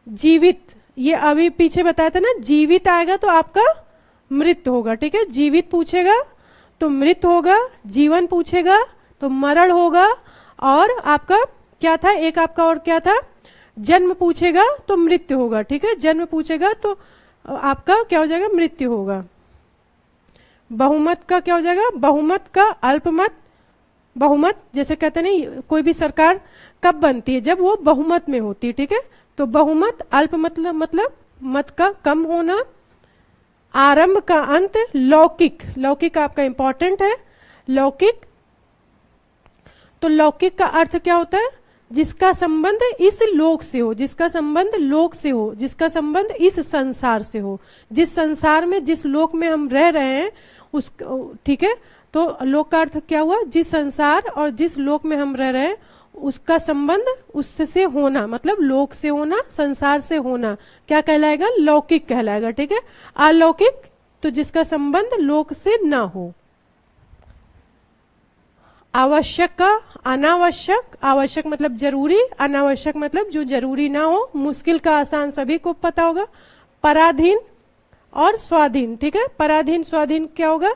जीवित, ये अभी पीछे बताया था ना, जीवित आएगा तो आपका मृत होगा, ठीक है, जीवित पूछेगा तो मृत होगा, जीवन पूछेगा तो मरण होगा, और आपका क्या था, एक आपका और क्या था, जन्म पूछेगा तो मृत्यु होगा, ठीक है, जन्म पूछेगा तो आपका क्या हो जाएगा, मृत्यु होगा। बहुमत का क्या हो जाएगा, बहुमत का अल्पमत। बहुमत जैसे कहते नहीं, कोई भी सरकार कब बनती है, जब वो बहुमत में होती है, ठीक है। तो बहुमत, अल्प मतलब मत का कम होना। आरंभ का अंत। लौकिक, लौकिक आपका इंपॉर्टेंट है, लौकिक। तो लौकिक का अर्थ क्या होता है, जिसका संबंध इस लोक से हो, जिसका संबंध लोक से हो, जिसका संबंध इस संसार से हो, जिस संसार में, जिस लोक में हम रह रहे हैं उस, ठीक है। तो लोक का अर्थ क्या हुआ, जिस संसार और जिस लोक में हम रह रहे हैं उसका संबंध उससे होना, मतलब लोक से होना, संसार से होना, क्या कहलाएगा, लौकिक कहलाएगा, ठीक है। अलौकिक तो जिसका संबंध लोक से ना हो। आवश्यक का अनावश्यक। आवश्यक मतलब जरूरी, अनावश्यक मतलब जो जरूरी ना हो। मुश्किल का आसान सभी को पता होगा। पराधीन और स्वाधीन, ठीक है। पराधीन स्वाधीन क्या होगा,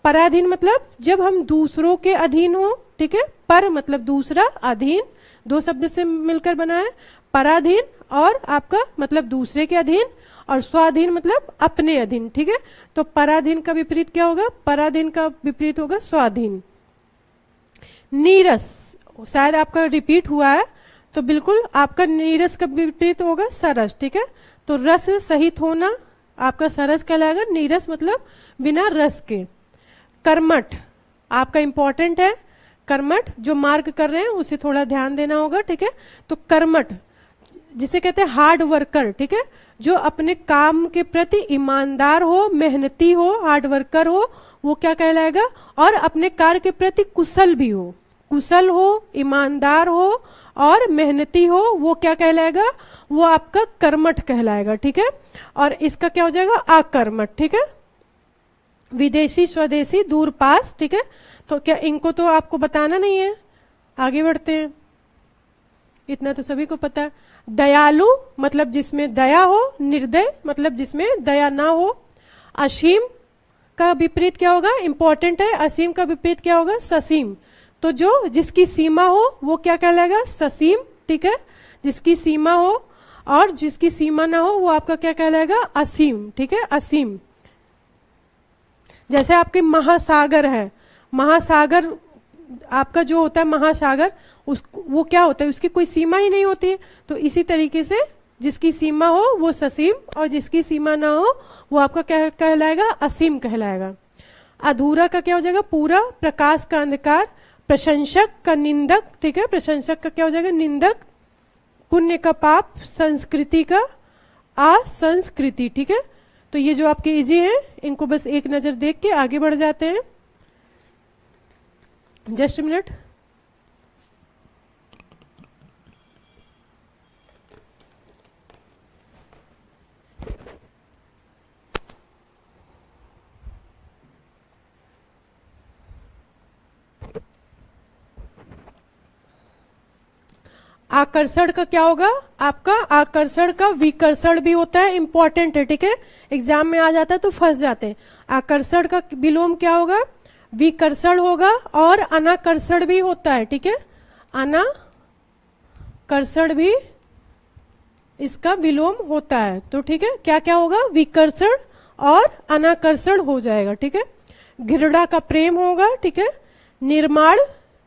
पराधीन मतलब जब हम दूसरों के अधीन हो, ठीक है। पर मतलब दूसरा, अधीन दो शब्द से मिलकर बना है। पराधीन और आपका मतलब दूसरे के अधीन, और स्वाधीन मतलब अपने अधीन, ठीक है। तो पराधीन का विपरीत क्या होगा, पराधीन का विपरीत होगा स्वाधीन। नीरस, शायद आपका रिपीट हुआ है, तो बिल्कुल आपका नीरस का विपरीत होगा सरस, ठीक है। तो रस सहित होना आपका सरस कहलाएगा, नीरस मतलब बिना रस के। कर्मठ आपका इंपॉर्टेंट है, कर्मठ जो मार्ग कर रहे हैं उसे थोड़ा ध्यान देना होगा, ठीक है। तो कर्मठ जिसे कहते हैं हार्ड वर्कर, ठीक है, जो अपने काम के प्रति ईमानदार हो, मेहनती हो, हार्ड वर्कर हो, वो क्या कहलाएगा, और अपने कार्य के प्रति कुशल भी हो, कुशल हो, ईमानदार हो और मेहनती हो, वो क्या कहलाएगा, वो आपका कर्मठ कहलाएगा, ठीक है। और इसका क्या हो जाएगा, अकर्मठ, ठीक है। विदेशी स्वदेशी दूर पास, ठीक है। तो क्या इनको तो आपको बताना नहीं है, आगे बढ़ते हैं, इतना तो सभी को पता है। दयालु मतलब जिसमें दया हो, निर्दय मतलब जिसमें दया ना हो। असीम का विपरीत क्या होगा, इंपॉर्टेंट है, असीम का विपरीत क्या होगा, ससीम। तो जो जिसकी सीमा हो वो क्या कहलाएगा, ससीम, ठीक है, जिसकी सीमा हो, और जिसकी सीमा ना हो वो आपका क्या कहलाएगा, असीम, ठीक है, असीम। जैसे आपके महासागर है, महासागर आपका जो होता है महासागर, उस वो क्या होता है, उसकी कोई सीमा ही नहीं होती है। तो इसी तरीके से जिसकी सीमा हो वो ससीम, और जिसकी सीमा ना हो वो आपका क्या कहलाएगा, असीम कहलाएगा। अधूरा का क्या हो जाएगा, पूरा। प्रकाश का अंधकार। प्रशंसक का निंदक, ठीक है, प्रशंसक का क्या हो जाएगा, निंदक। पुण्य का पाप। संस्कृति का असंस्कृति, ठीक है। तो ये जो आपके इजी हैं इनको बस एक नजर देख के आगे बढ़ जाते हैं। Just minute. आकर्षण का क्या होगा, आपका आकर्षण का विकर्षण भी होता है, इंपॉर्टेंट है, ठीक है, एग्जाम में आ जाता है तो फंस जाते हैं। आकर्षण का विलोम क्या होगा, विकर्षण होगा, और अनाकर्षण भी होता है, ठीक है, अनाकर्षण भी इसका विलोम होता है। तो ठीक है, क्या क्या होगा, विकर्षण और अनाकर्षण हो जाएगा। ठीक है, घृणा का प्रेम होगा। ठीक है, निर्माण,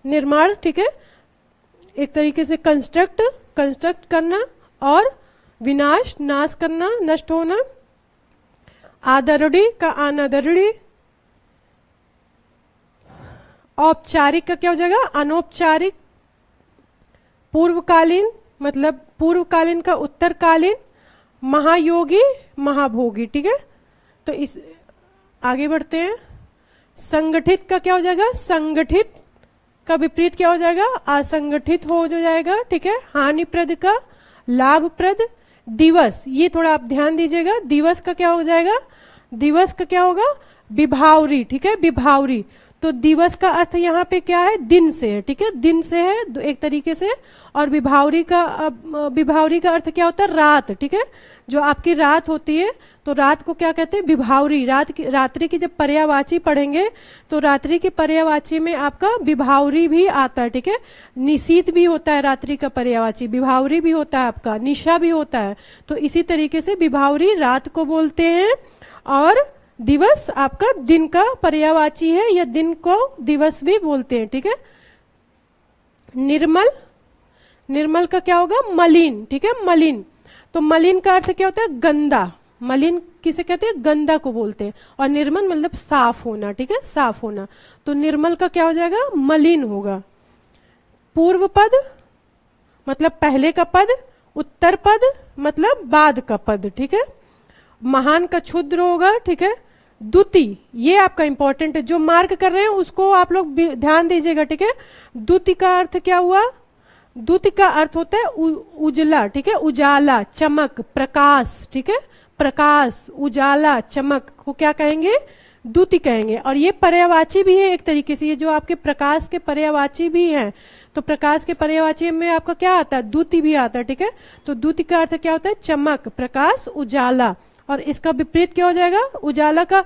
निर्माण, ठीक है, एक तरीके से कंस्ट्रक्ट करना, और विनाश, नाश करना, नष्ट होना। आदरणीय का अनादरणीय। औपचारिक का क्या हो जाएगा, अनौपचारिक। पूर्वकालीन मतलब पूर्वकालीन का उत्तरकालीन। महायोगी, महाभोगी। ठीक है, तो इस आगे बढ़ते हैं। संगठित का क्या हो जाएगा, संगठित का विपरीत क्या हो जाएगा, असंगठित हो जाएगा। ठीक है, हानिप्रद का लाभप्रद। दिवस, ये थोड़ा आप ध्यान दीजिएगा, दिवस का क्या हो जाएगा, दिवस का क्या होगा, विभावरी। ठीक है, विभावरी। तो दिवस का अर्थ यहाँ पे क्या है, दिन से है। ठीक है, दिन से है एक तरीके से। और विभावरी का अर्थ क्या होता है, रात। ठीक है, जो आपकी रात होती है, तो रात को क्या कहते हैं, विभावरी। रात्रि की जब पर्यायवाची पढ़ेंगे तो रात्रि की पर्यायवाची में आपका विभावरी भी आता है। ठीक है, निशीथ भी होता है रात्रि का पर्यायवाची, विभावरी भी होता है आपका, निशा भी होता है। तो इसी तरीके से विभावरी रात को बोलते हैं, और दिवस आपका दिन का पर्यायवाची है, या दिन को दिवस भी बोलते हैं। ठीक है, निर्मल, निर्मल का क्या होगा, मलिन। ठीक है, मलिन। तो मलिन का अर्थ क्या होता है, गंदा। मलिन किसे कहते हैं, गंदा को बोलते हैं। और निर्मल मतलब साफ होना। ठीक है, साफ होना। तो निर्मल का क्या हो जाएगा, मलिन होगा। पूर्व पद मतलब पहले का पद। उत्तर पद मतलब बाद का पद। ठीक है, महान का क्षुद्र होगा। ठीक है, द्युति, ये आपका इंपॉर्टेंट है, जो मार्क कर रहे हैं उसको आप लोग ध्यान दीजिएगा। ठीक है, द्युति का अर्थ क्या हुआ, द्युति का अर्थ होता है उजला। ठीक है, उजाला, चमक, प्रकाश। ठीक है, प्रकाश, उजाला, चमक को क्या कहेंगे, द्युति कहेंगे। और ये पर्यायवाची भी है एक तरीके से, ये जो आपके प्रकाश के पर्यायवाची भी हैं। तो प्रकाश के पर्यायवाची में आपका क्या आता है, द्युति भी आता है। ठीक है, तो द्युति का अर्थ क्या होता है, चमक, प्रकाश, उजाला। और इसका विपरीत क्या हो जाएगा, उजाला का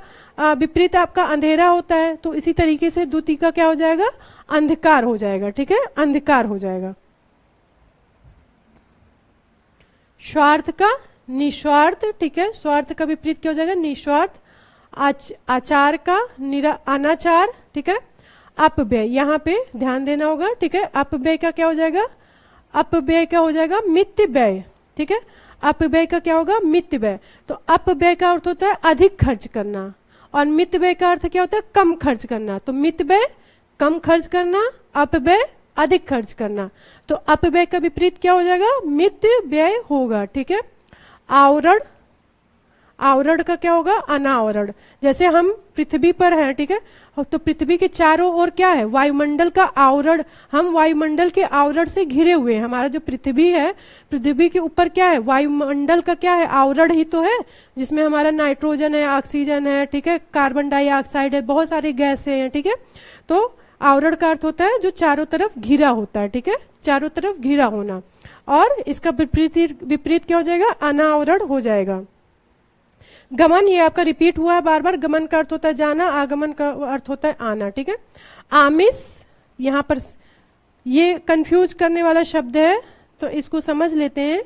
विपरीत आपका अंधेरा होता है। तो इसी तरीके से द्युति का क्या हो जाएगा, अंधकार हो जाएगा। ठीक है, अंधकार हो जाएगा। स्वार्थ का निस्वार्थ। ठीक है, स्वार्थ का विपरीत क्या हो जाएगा, निस्वार्थ। आचार का अनाचार। ठीक है, अपव्यय, यहाँ पे ध्यान देना होगा। ठीक है, अपव्यय का क्या हो जाएगा, अपव्यय का हो जाएगा मिथ्य व्यय। ठीक है, अपव्यय का क्या होगा, मिथ्य व्यय। तो अपव्यय का अर्थ होता है अधिक खर्च करना, और मिथ्य व्यय का अर्थ क्या होता है, कम खर्च करना। तो मिथ्य व्यय कम खर्च करना, अपव्यय अधिक खर्च करना। तो अपव्यय का विपरीत क्या हो जाएगा, मिथ्य व्यय होगा। ठीक है, आवरण, आवरण का क्या होगा, अनावरण। जैसे हम पृथ्वी पर हैं। ठीक है, तो पृथ्वी के चारों ओर क्या है, वायुमंडल का आवरण। हम वायुमंडल के आवरण से घिरे हुए हैं। हमारा जो पृथ्वी है, पृथ्वी के ऊपर क्या है, वायुमंडल का क्या है, आवरण ही तो है, जिसमें हमारा नाइट्रोजन है, ऑक्सीजन है। ठीक है, कार्बन डाइऑक्साइड है, बहुत सारी गैसें हैं। ठीक है, तो आवरण का अर्थ होता है जो चारों तरफ घिरा होता है। ठीक है, चारों तरफ घिरा होना। और इसका विपरीत क्या हो जाएगा, अनावरण हो जाएगा। गमन, ये आपका रिपीट हुआ है बार बार। गमन का अर्थ होता है जाना, आगमन का अर्थ होता है आना। ठीक है, आमिष, यहाँ पर ये कंफ्यूज करने वाला शब्द है, तो इसको समझ लेते हैं।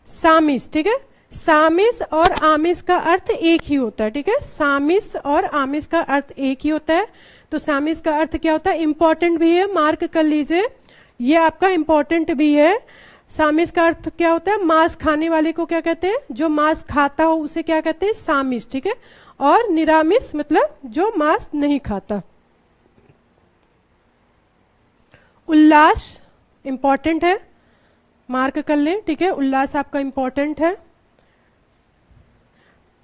सामिस। ठीक है, सामिस और आमिष का अर्थ एक ही होता है। ठीक है, सामिस और आमिष का अर्थ एक ही होता है। तो सामिस का अर्थ क्या होता है, इंपॉर्टेंट भी है, मार्क कर लीजिए, ये आपका इंपॉर्टेंट भी है। सामिस का अर्थ क्या होता है, मांस खाने वाले को क्या कहते हैं, जो मांस खाता हो उसे क्या कहते हैं, सामिस। ठीक है, और निरामिष मतलब जो मांस नहीं खाता। उल्लास इंपॉर्टेंट है, मार्क कर लें। ठीक है, उल्लास आपका इंपॉर्टेंट है।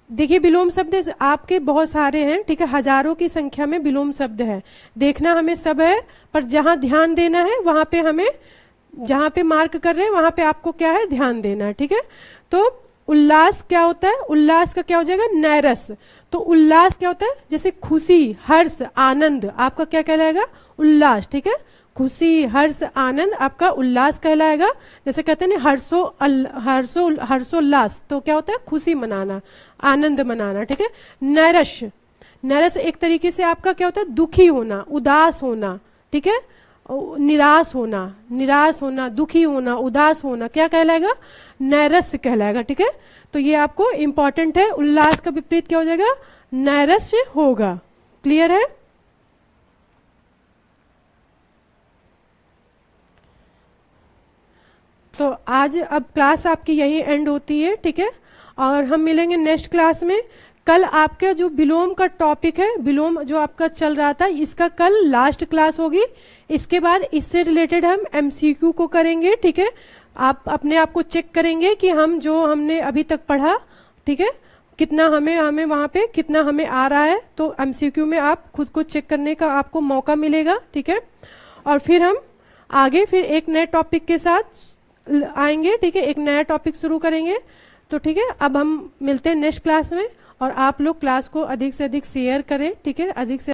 देखिए, विलोम शब्द आपके बहुत सारे हैं। ठीक है, हजारों की संख्या में विलोम शब्द है। देखना हमें सब है, पर जहां ध्यान देना है वहां पे हमें, जहां पे मार्क कर रहे हैं वहां पे आपको क्या है, ध्यान देना है। ठीक है, तो उल्लास क्या होता है, उल्लास का क्या हो जाएगा, नैरस। तो उल्लास क्या होता है, जैसे खुशी, हर्ष, आनंद, आपका क्या कहलाएगा, उल्लास। ठीक है, खुशी, हर्ष, आनंद आपका उल्लास कहलाएगा। जैसे कहते हैं हर्षोल्लास, तो क्या होता है, खुशी मनाना, आनंद मनाना। ठीक है, नैरस, नैरस एक तरीके से आपका क्या होता है, दुखी होना, उदास होना। ठीक है, निराश होना, दुखी होना, उदास होना क्या कहलाएगा? नैरस्य कहलाएगा। ठीक है, तो ये आपको इंपॉर्टेंट है। उल्लास का विपरीत क्या हो जाएगा? नैरस्य होगा। क्लियर है? तो आज अब क्लास आपकी यही एंड होती है। ठीक है, और हम मिलेंगे नेक्स्ट क्लास में। कल आपके जो विलोम का टॉपिक है, विलोम जो आपका चल रहा था, इसका कल लास्ट क्लास होगी। इसके बाद इससे रिलेटेड हम एमसीक्यू को करेंगे। ठीक है, आप अपने आप को चेक करेंगे कि हम जो हमने अभी तक पढ़ा, ठीक है, कितना हमें वहाँ पे कितना हमें आ रहा है। तो एमसीक्यू में आप खुद को चेक करने का आपको मौका मिलेगा। ठीक है, और फिर हम आगे फिर एक नए टॉपिक के साथ आएंगे। ठीक है, एक नया टॉपिक शुरू करेंगे। तो ठीक है, अब हम मिलते हैं नेक्स्ट क्लास में, और आप लोग क्लास को अधिक से अधिक शेयर करें। ठीक है, अधिक से